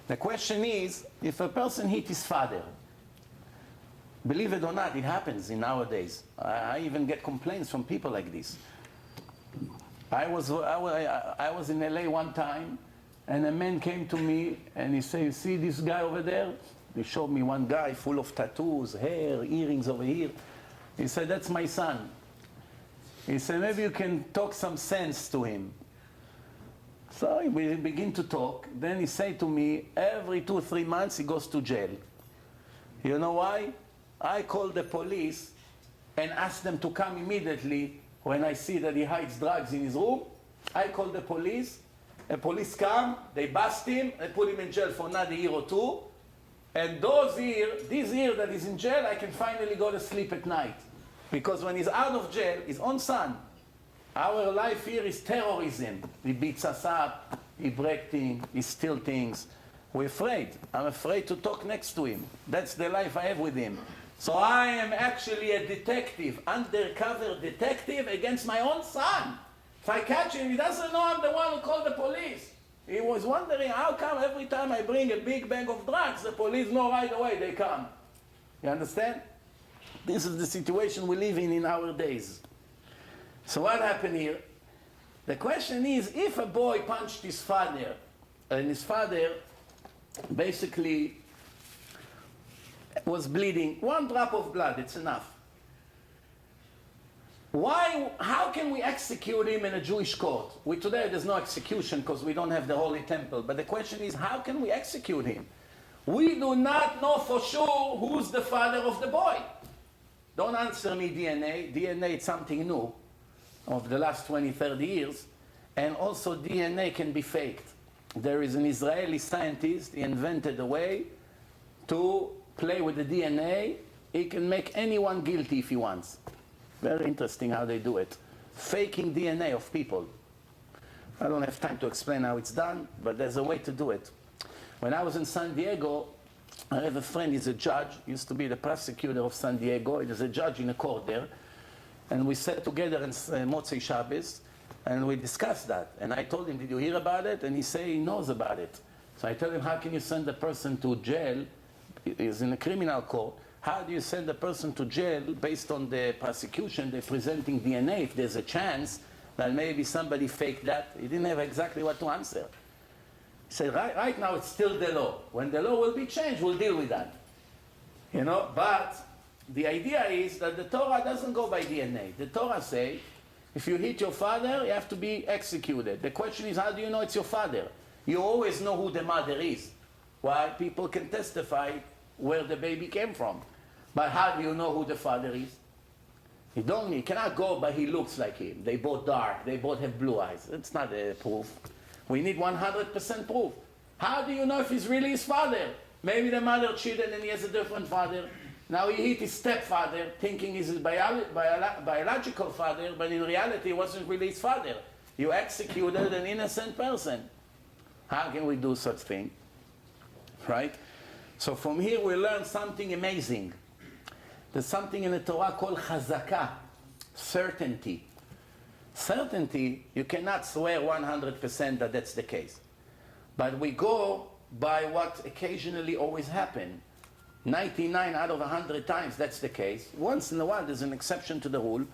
The question is, if a person hit his father, believe it or not, it happens in nowadays. I even get complaints from people like this. I was in LA one time, and a man came to me and he said, you see this guy over there? He showed me one guy full of tattoos, hair, earrings over here. He said, that's my son. He said, maybe you can talk some sense to him. So we begin to talk. Then he said to me, every 2 or 3 months he goes to jail. You know why? I call the police and ask them to come immediately when I see that he hides drugs in his room. I call the police come, they bust him, they put him in jail for another year or 2. And this year that he's in jail, I can finally go to sleep at night. Because when he's out of jail, his own son, our life here is terrorism. He beats us up, he breaks things, he steals things. We're afraid. I'm afraid to talk next to him. That's the life I have with him. So I am actually a detective, undercover detective against my own son. If I catch him, he doesn't know I'm the one who called the police. He was wondering how come every time I bring a big bag of drugs, the police know right away, they come. You understand? This is the situation we live in our days. So what happened here? The question is, if a boy punched his father, and his father basically was bleeding, one drop of blood, it's enough. How can we execute him in a Jewish court? Today there's no execution because we don't have the Holy Temple. But the question is, how can we execute him? We do not know for sure who's the father of the boy. Don't answer me DNA. DNA is something new of the last 20, 30 years. And also DNA can be faked. There is an Israeli scientist, he invented a way to play with the DNA. He can make anyone guilty if he wants. Very interesting how they do it. Faking DNA of people. I don't have time to explain how it's done, but there's a way to do it. When I was in San Diego, I have a friend, he's a judge, used to be the prosecutor of San Diego. He was a judge in a court there. And we sat together in Motzei Shabbos, and we discussed that. And I told him, did you hear about it? And he said he knows about it. So I told him, how can you send a person to jail? He's in a criminal court. How do you send a person to jail based on the prosecution? They're presenting DNA. If there's a chance that maybe somebody faked that, he didn't have exactly what to answer. He said, right now it's still the law. When the law will be changed, we'll deal with that. You know, but the idea is that the Torah doesn't go by DNA. The Torah says, if you hit your father, you have to be executed. The question is, how do you know it's your father? You always know who the mother is. Why? People can testify where the baby came from. But how do you know who the father is? You cannot go by he looks like him. They both dark. They both have blue eyes. It's not a proof. We need 100% proof. How do you know if he's really his father? Maybe the mother cheated and he has a different father. Now he hit his stepfather thinking he's his biological father, but in reality it wasn't really his father. You executed an innocent person. How can we do such thing? Right? So from here we learn something amazing. There's something in the Torah called chazakah, certainty. Certainty, you cannot swear 100% that that's the case. But we go by what occasionally always happens. 99 out of 100 times that's the case. Once in a while there's an exception to the rule,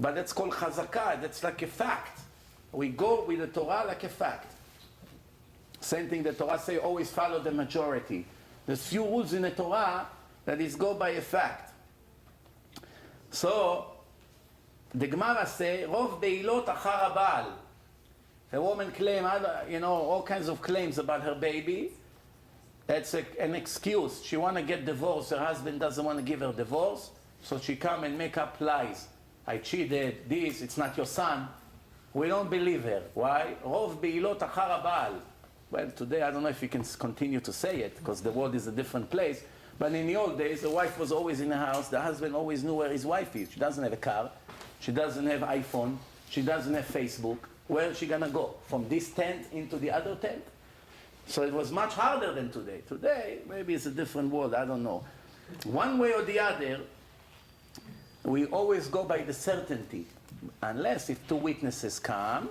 but that's called chazakah, that's like a fact. We go with the Torah like a fact. Same thing the Torah say, always follow the majority. There's few rules in the Torah that is go by a fact. So, the Gemara say, Rov beilot achar habal. A woman claim, all kinds of claims about her baby. That's an excuse. She want to get divorced. Her husband doesn't want to give her divorce. So she come and make up lies. I cheated, it's not your son. We don't believe her. Why? Rov beilot achar habal. Well, today I don't know if you can continue to say it because the world is a different place. But in the old days, the wife was always in the house. The husband always knew where his wife is. She doesn't have a car. She doesn't have iPhone. She doesn't have Facebook. Where is she going to go? From this tent into the other tent? So it was much harder than today. Today, maybe it's a different world. I don't know. One way or the other, we always go by the certainty. Unless if two witnesses come,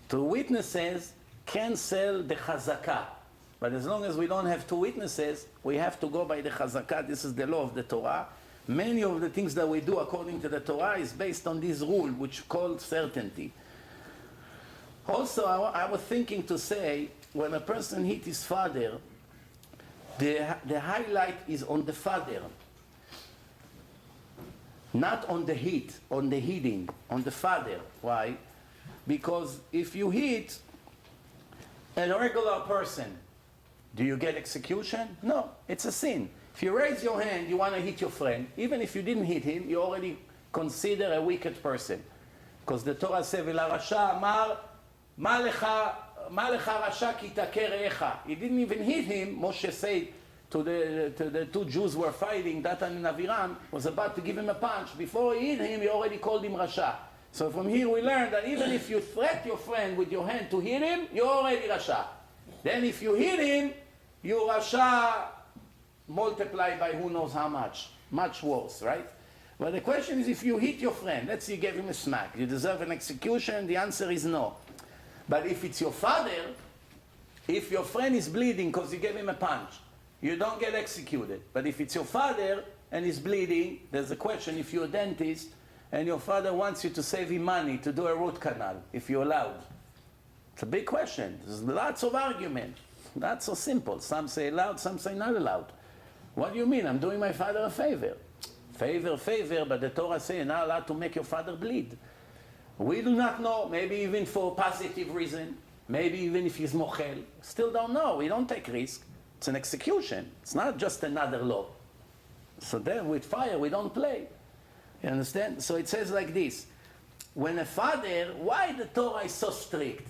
two witnesses cancel the chazakah. But as long as we don't have two witnesses, we have to go by the chazakah. This is the law of the Torah. Many of the things that we do according to the Torah is based on this rule, which is called certainty. Also, I was thinking to say, when a person hit his father, the highlight is on the father. Not on the hit, on the hitting, on the father. Why? Because if you hit a regular person, do you get execution? No, it's a sin. If you raise your hand, you want to hit your friend, even if you didn't hit him, you already consider a wicked person. Because the Torah says, "V'larasha amar, ma lecha rasha ki takeh re'echa." He didn't even hit him. Moshe said to the two Jews who were fighting, Datan and Aviram, was about to give him a punch. Before he hit him, he already called him rasha. So from here we learn that even if you threat your friend with your hand to hit him, you're already Rasha. Then if you hit him, you Rasha multiplied by who knows how much. Much worse, right? Well, the question is, if you hit your friend, let's say you gave him a smack, you deserve an execution, the answer is no. But if it's your father, if your friend is bleeding because you gave him a punch, you don't get executed. But if it's your father and he's bleeding, there's a question, if you're a dentist and your father wants you to save him money to do a root canal, if you're allowed. It's a big question. There's lots of argument. Not so simple. Some say allowed, some say not allowed. What do you mean? I'm doing my father a favor. Favor, but the Torah says you're not allowed to make your father bleed. We do not know, maybe even for positive reason, maybe even if he's mochel. Still don't know, we don't take risk. It's an execution, it's not just another law. So then with fire we don't play. You understand? So it says like this, when a father, why the Torah is so strict?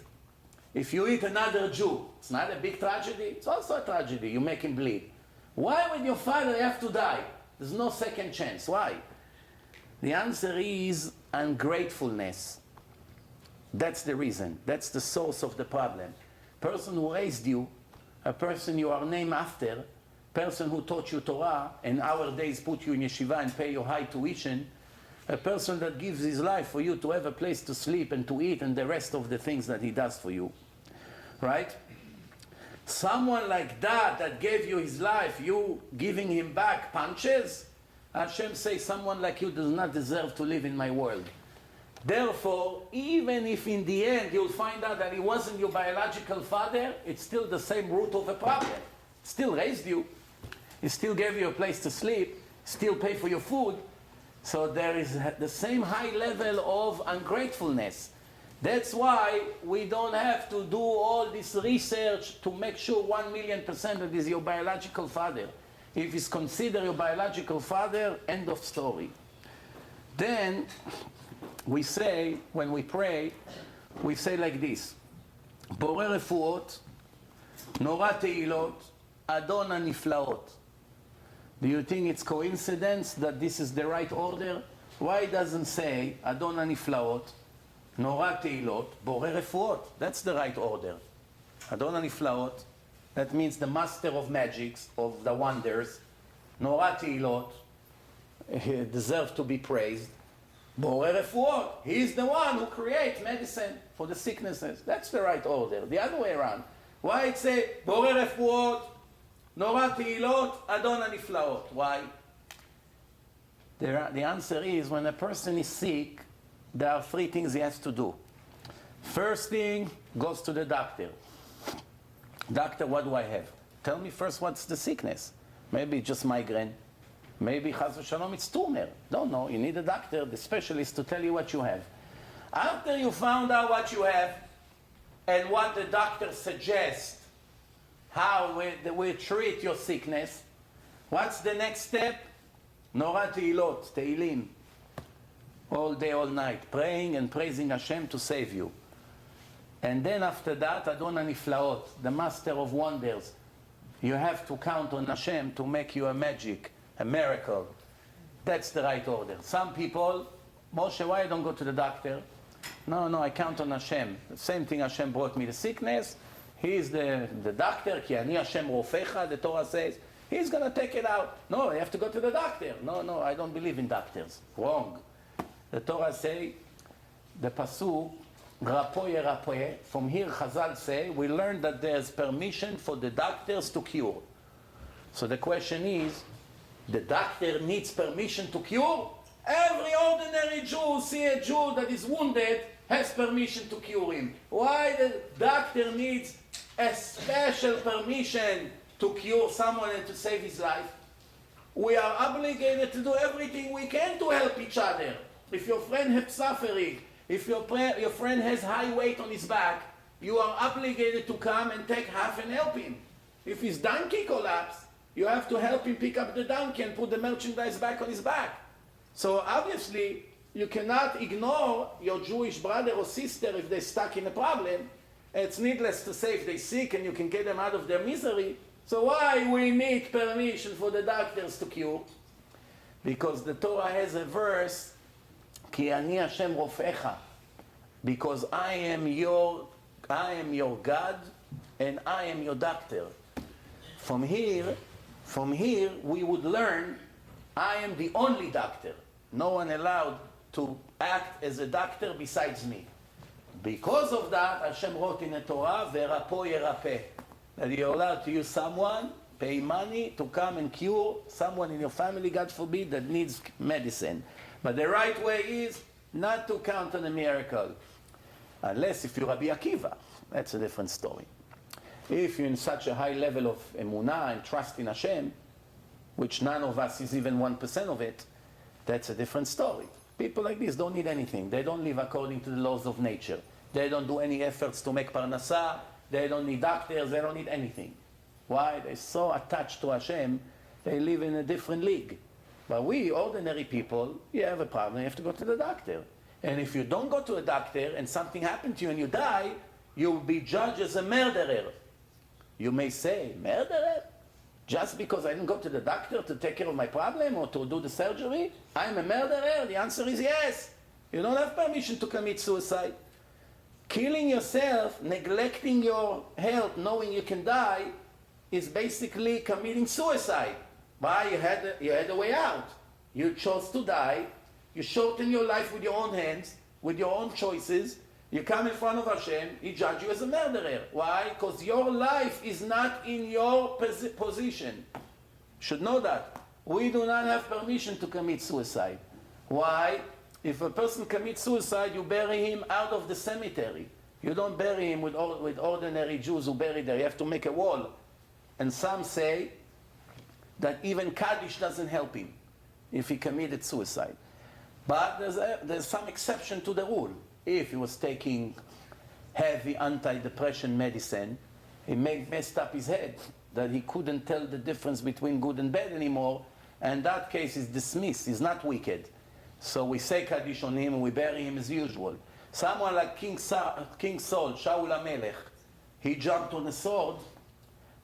If you eat another Jew, it's not a big tragedy, it's also a tragedy, you make him bleed. Why when your father have to die? There's no second chance. Why? The answer is ungratefulness. That's the reason. That's the source of the problem. Person who raised you, a person you are named after, person who taught you Torah, and our days put you in yeshiva and pay your high tuition, a person that gives his life for you to have a place to sleep and to eat and the rest of the things that he does for you. Right? Someone like that, that gave you his life, you giving him back punches, Hashem says someone like you does not deserve to live in my world. Therefore, even if in the end you'll find out that he wasn't your biological father, it's still the same root of the problem. Still raised you, he still gave you a place to sleep, still pay for your food. So there is the same high level of ungratefulness. That's why we don't have to do all this research to make sure 1,000,000% that is your biological father. If he's considered your biological father, end of story. Then we say, when we pray, we say like this, בורא רפואות, נורא תהילות, אדון הנפלאות. Do you think it's coincidence that this is the right order? Why it doesn't say, אדון הנפלאות, נורא תהילות, בורא רפואות? That's the right order. אדון הנפלאות, that means the master of magics, of the wonders. נורא תהילות, he deserves to be praised. בורא רפואות, he is the one who creates medicine for the sicknesses. That's the right order. The other way around. Why it say, בורא רפואות, נורא תהילות, אדון הנפלאות? Why? The answer is, when a person is sick, there are three things he has to do. First thing, goes to the doctor. Doctor, what do I have? Tell me first what's the sickness. Maybe just migraine. Maybe chas v'shalom it's tumor. Don't know. You need a doctor, the specialist, to tell you what you have. After you found out what you have and what the doctor suggests, how we treat your sickness, what's the next step? Nora Tehilot, Tehilim. All day, all night, praying and praising Hashem to save you. And then after that, Adon HaNiflaot, the master of wonders. You have to count on Hashem to make you a magic, a miracle. That's the right order. Some people, Moshe, why I don't go to the doctor? No, I count on Hashem. The same thing, Hashem brought me the sickness. He is the doctor. Ki ani Hashem rofecha, the Torah says. He's going to take it out. No, I have to go to the doctor. No, I don't believe in doctors. Wrong. The Torah say, the pasuk, rapoye rapoye. From here, Chazal say, we learn that there's permission for the doctors to cure. So the question is, the doctor needs permission to cure? Every ordinary Jew who see a Jew that is wounded has permission to cure him. Why the doctor needs a special permission to cure someone and to save his life? We are obligated to do everything we can to help each other. If your friend is suffering, if your friend has high weight on his back, you are obligated to come and take half and help him. If his donkey collapses, you have to help him pick up the donkey and put the merchandise back on his back. So obviously, you cannot ignore your Jewish brother or sister if they're stuck in a problem. It's needless to say if they're sick and you can get them out of their misery. So why we need permission for the doctors to cure? Because the Torah has a verse Ki ani Hashem rofecha. Because I am your God and I am your doctor. From here, we would learn I am the only doctor. No one allowed to act as a doctor besides me. Because of that, Hashem wrote in the Torah, Verapo yerapeh, that you're allowed to use someone, pay money to come and cure someone in your family, God forbid, that needs medicine. But the right way is not to count on a miracle. Unless if you're Rabbi Akiva, that's a different story. If you're in such a high level of emunah and trust in Hashem, which none of us is even 1% of it, that's a different story. People like this don't need anything. They don't live according to the laws of nature. They don't do any efforts to make parnasah. They don't need doctors. They don't need anything. Why? They're so attached to Hashem, they live in a different league. But we, ordinary people, you have a problem, you have to go to the doctor. And if you don't go to a doctor and something happened to you and you die, you'll be judged as a murderer. You may say, murderer? Just because I didn't go to the doctor to take care of my problem or to do the surgery, I'm a murderer? The answer is yes. You don't have permission to commit suicide. Killing yourself, neglecting your health, knowing you can die, is basically committing suicide. Why? You had a way out. You chose to die. You shorten your life with your own hands, with your own choices. You come in front of Hashem, He judges you as a murderer. Why? Because your life is not in your position. You should know that. We do not have permission to commit suicide. Why? If a person commits suicide, you bury him out of the cemetery. You don't bury him with ordinary Jews who bury there. You have to make a wall. And some say that even Kaddish doesn't help him if he committed suicide. But there's some exception to the rule. If he was taking heavy antidepressant medicine, he messed up his head, that he couldn't tell the difference between good and bad anymore, and that case is dismissed. He's not wicked. So we say Kaddish on him and we bury him as usual. Someone like King Saul, Shaul HaMelech, he jumped on a sword.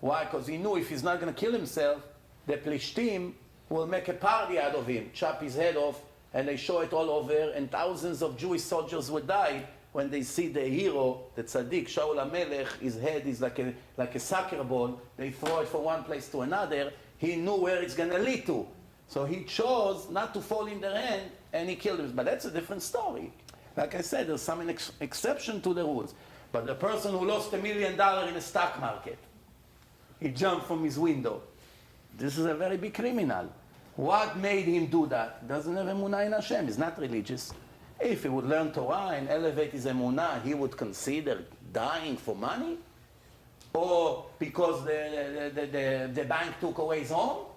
Why? Because he knew if he's not going to kill himself, the Plishtim will make a party out of him, chop his head off, and they show it all over, and thousands of Jewish soldiers would die when they see the hero, the tzaddik, Shaul HaMelech. His head is like a soccer ball. They throw it from one place to another. He knew where it's going to lead to. So he chose not to fall in their hand, and he killed him. But that's a different story. Like I said, there's some exception to the rules. But the person who lost $1 million in the stock market, he jumped from his window. This is a very big criminal. What made him do that? Doesn't have emunah in Hashem. He's not religious. If he would learn Torah and elevate his emunah, he would consider dying for money? Or because the bank took away his home?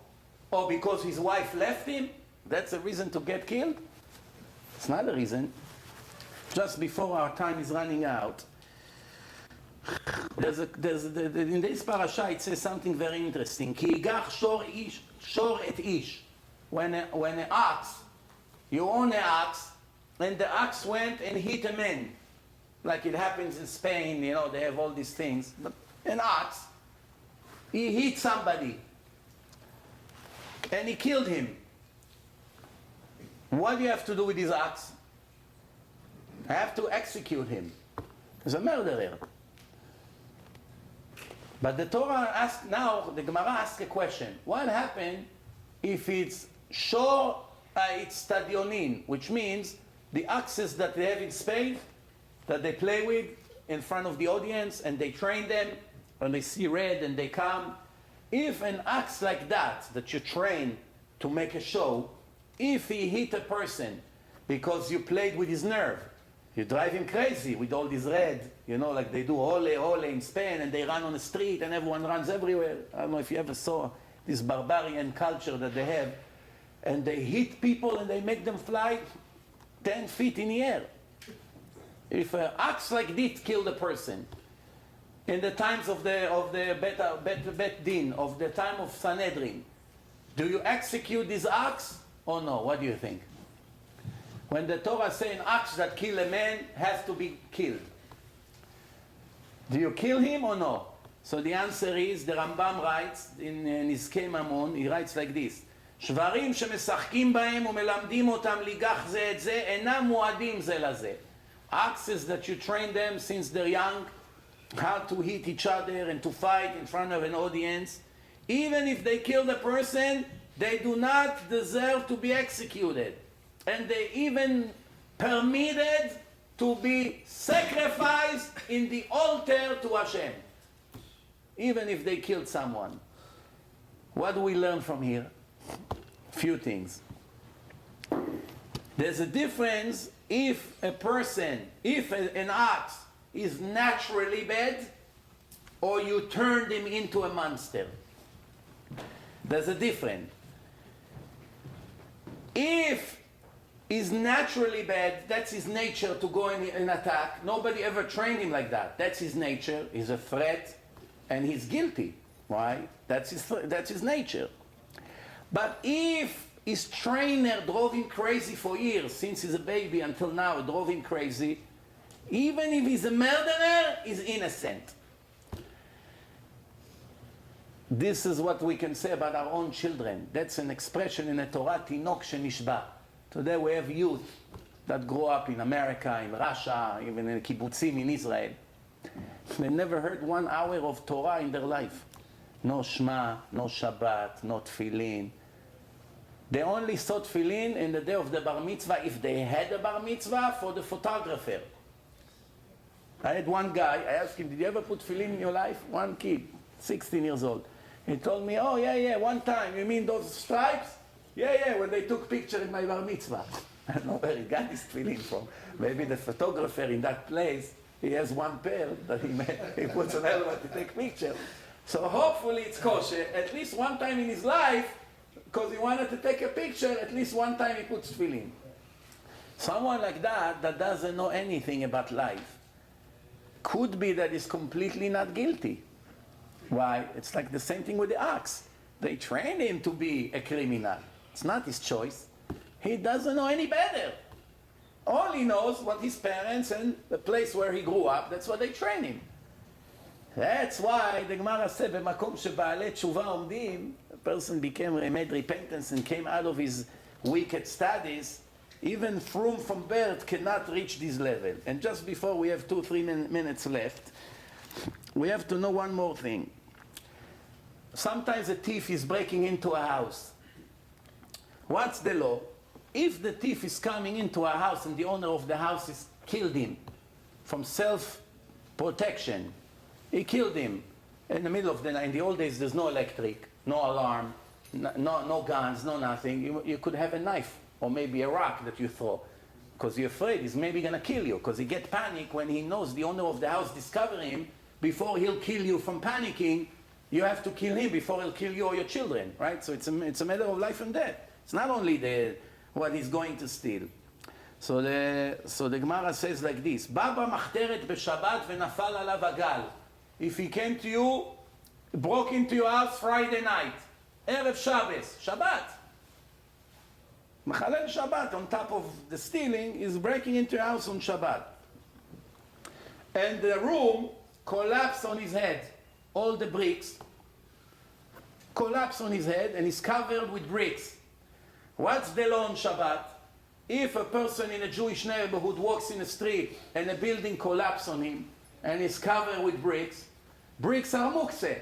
Or because his wife left him? That's a reason to get killed? It's not a reason. Just before our time is running out, in this parasha it says something very interesting. Ki yigach shor et ish. When an ox, you own an ox, and the ox went and hit a man, like it happens in Spain, you know, they have all these things. But an ox, he hit somebody, and he killed him. What do you have to do with this ox? I have to execute him. He's a murderer. But the Torah asks now, the Gemara asks a question. What happened if it's it's stadionin, which means the oxes that they have in Spain, that they play with in front of the audience, and they train them, and they see red, and they come. If an ox like that you train to make a show, if he hit a person because you played with his nerve, you drive him crazy with all this red, you know, like they do ole in Spain, and they run on the street, and everyone runs everywhere. I don't know if you ever saw this barbarian culture that they have, and they hit people and they make them fly 10 feet in the air. If an ox like this killed a person, in the times of the Bet Din, of the time of Sanhedrin, do you execute this ox or no? What do you think? When the Torah says an ox that kill a man has to be killed, do you kill him or no? So the answer is, the Rambam writes in Nizkei Mamon, he writes like this: שברים שמשחקים בהם ומלמדים אותם ליגח זה את זה, אינם מועדים זה לזה. Axes that you train them since they're young, how to hit each other and to fight in front of an audience. Even if they kill the person, they do not deserve to be executed. And they even permitted to be sacrificed in the altar to Hashem. Even if they killed someone. What do we learn from here? Few things. There's a difference if a person, if an ox is naturally bad, or you turned him into a monster. There's a difference. If he's naturally bad, that's his nature to go and attack. Nobody ever trained him like that. That's his nature. He's a threat, and he's guilty. Right? That's his nature. But if his trainer drove him crazy for years, since he's a baby until now, drove him crazy, even if he's a murderer, he's innocent. This is what we can say about our own children. That's an expression in the Torah, tinok shenishba. Today we have youth that grow up in America, in Russia, even in kibbutzim in Israel. They never heard 1 hour of Torah in their life. No Shema, no Shabbat, no Tefillin. They only saw Tefillin in the day of the Bar Mitzvah, if they had a Bar Mitzvah, for the photographer. I had one guy, I asked him, did you ever put Tefillin in your life? One kid, 16 years old. He told me, oh yeah, one time. You mean those stripes? Yeah, when they took picture in my Bar Mitzvah. I don't know where he got his Tefillin from. Maybe the photographer in that place, he has one pair that he puts on helmet to take picture. So hopefully it's kosher. At least one time in his life, because he wanted to take a picture, at least one time he puts tefillin. Someone like that doesn't know anything about life, could be that he's completely not guilty. Why? It's like the same thing with the ox. They train him to be a criminal. It's not his choice. He doesn't know any better. All he knows what his parents and the place where he grew up, that's what they train him. That's why the Gemara said, במקום שבעלי תשובה עומדים, a person made repentance and came out of his wicked studies, even from birth cannot reach this level. And just before we have 2-3 minutes left, we have to know one more thing. Sometimes a thief is breaking into a house. What's the law? If the thief is coming into a house and the owner of the house has killed him from self-protection, he killed him in the middle of the night. In the old days, there's no electric, no alarm, no guns, no nothing. You could have a knife or maybe a rock that you throw because you're afraid he's maybe going to kill you, because he gets panic when he knows the owner of the house discovered him. Before he'll kill you from panicking, you have to kill him before he'll kill you or your children, right? So it's a matter of life and death. It's not only what he's going to steal. So the Gemara says like this: Baba machteret b'Shabbat v'nafal alav agal. If he came to you, broke into your house Friday night, Erev Shabbos, Shabbat. Machalel Shabbat, on top of the stealing, is breaking into your house on Shabbat. And the room collapsed on his head. All the bricks collapse on his head and is covered with bricks. What's the law on Shabbat? If a person in a Jewish neighborhood walks in the street and a building collapses on him and is covered with bricks, bricks are muktzeh.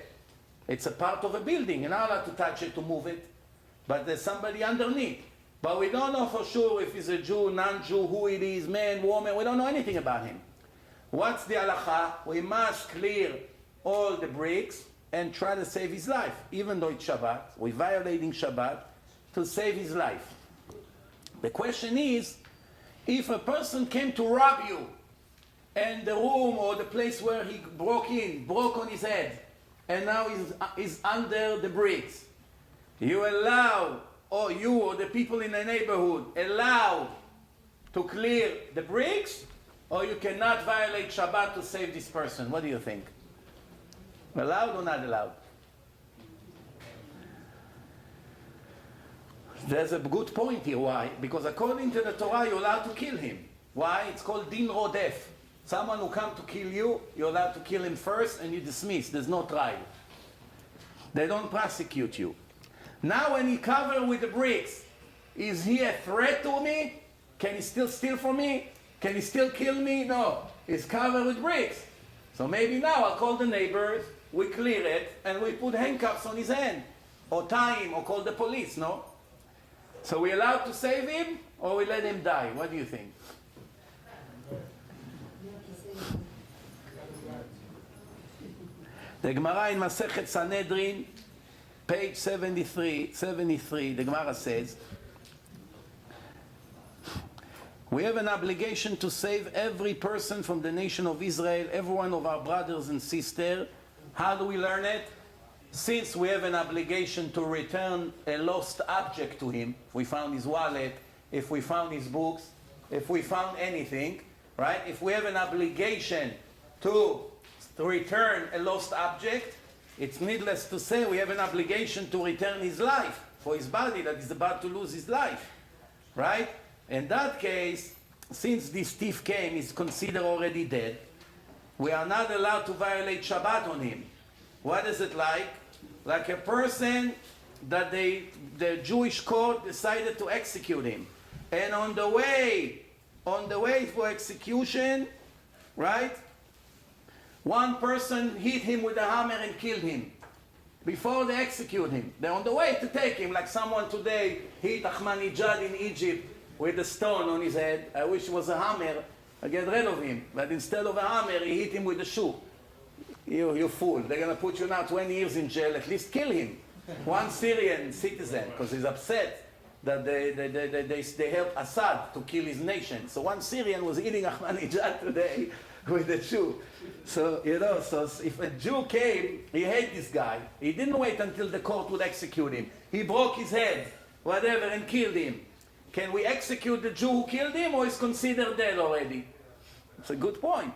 It's a part of a building. You're not allowed to touch it, to move it. But there's somebody underneath. But we don't know for sure if he's a Jew, non-Jew, who it is, man, woman. We don't know anything about him. What's the halacha? We must clear all the bricks and try to save his life. Even though it's Shabbat, we're violating Shabbat to save his life. The question is, if a person came to rob you, and the room or the place where he broke on his head, and now he's under the bricks, you allow, or you or the people in the neighborhood allow to clear the bricks, or you cannot violate Shabbat to save this person? What do you think? Allowed or not allowed? There's a good point here. Why? Because according to the Torah, you're allowed to kill him. Why? It's called din rodef. Someone who comes to kill you, you're allowed to kill him first and you dismiss. There's no trial. They don't prosecute you. Now when he covered with the bricks, is he a threat to me? Can he still steal from me? Can he still kill me? No. He's covered with bricks. So maybe now I'll call the neighbors, we clear it, and we put handcuffs on his hand. Or tie him, or call the police, no? So we allowed to save him, or we let him die? What do you think? The Gemara in Masechet Sanhedrin, page 73, the Gemara says, we have an obligation to save every person from the nation of Israel, every one of our brothers and sisters. How do we learn it? Since we have an obligation to return a lost object to him, if we found his wallet, if we found his books, if we found anything, right? If we have an obligation to return a lost object, it's needless to say we have an obligation to return his life for his body that is about to lose his life, right? In that case, since this thief came, he's considered already dead. We are not allowed to violate Shabbat on him. What is it like? Like a person that the Jewish court decided to execute him. And on the way for execution, right? One person hit him with a hammer and killed him. Before they execute him. They're on the way to take him, like someone today hit Ahmadinejad in Egypt with a stone on his head. I wish it was a hammer. I get rid of him. But instead of a hammer, he hit him with a shoe. You fool. They're going to put you now 20 years in jail. At least kill him. One Syrian citizen, because he's upset that they helped Assad to kill his nation. So one Syrian was eating Ahmadinejad today with a shoe. So, so if a Jew came, he hated this guy. He didn't wait until the court would execute him. He broke his head, whatever, and killed him. Can we execute the Jew who killed him, or is considered dead already? It's a good point,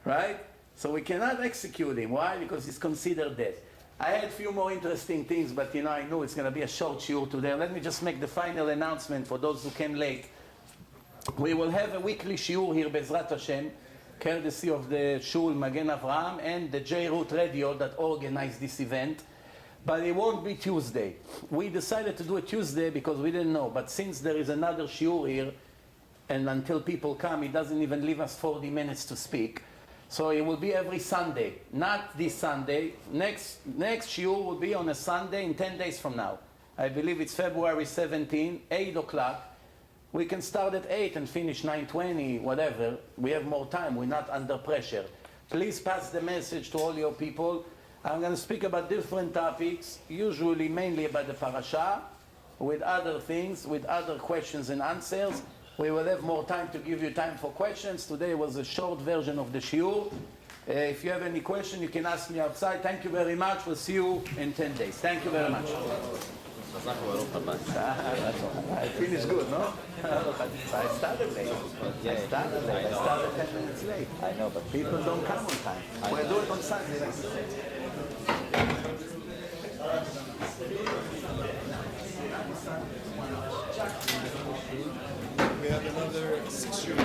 right? So we cannot execute him. Why? Because he's considered dead. I had a few more interesting things, but I know it's going to be a short shiur today. Let me just make the final announcement for those who came late. We will have a weekly shiur here, Bezrat Hashem, courtesy of the Shul Magen Avraham and the J-Root Radio that organized this event. But it won't be Tuesday. We decided to do it Tuesday because we didn't know. But since there is another shiur here, and until people come, it doesn't even leave us 40 minutes to speak. So it will be every Sunday. Not this Sunday. Next shiur will be on a Sunday in 10 days from now. I believe it's February 17, 8 o'clock. We can start at 8 and finish 9:20, whatever. We have more time. We're not under pressure. Please pass the message to all your people. I'm going to speak about different topics, usually mainly about the parasha, with other things, with other questions and answers. We will have more time to give you time for questions. Today was a short version of the shiur. If you have any question, you can ask me outside. Thank you very much. We'll see you in 10 days. Thank you very much. I finished good, no? I started late. I started 10 minutes late. I know, but people don't come on time. We'll do it on Sunday. We have another 6 years.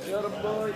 You're a boy.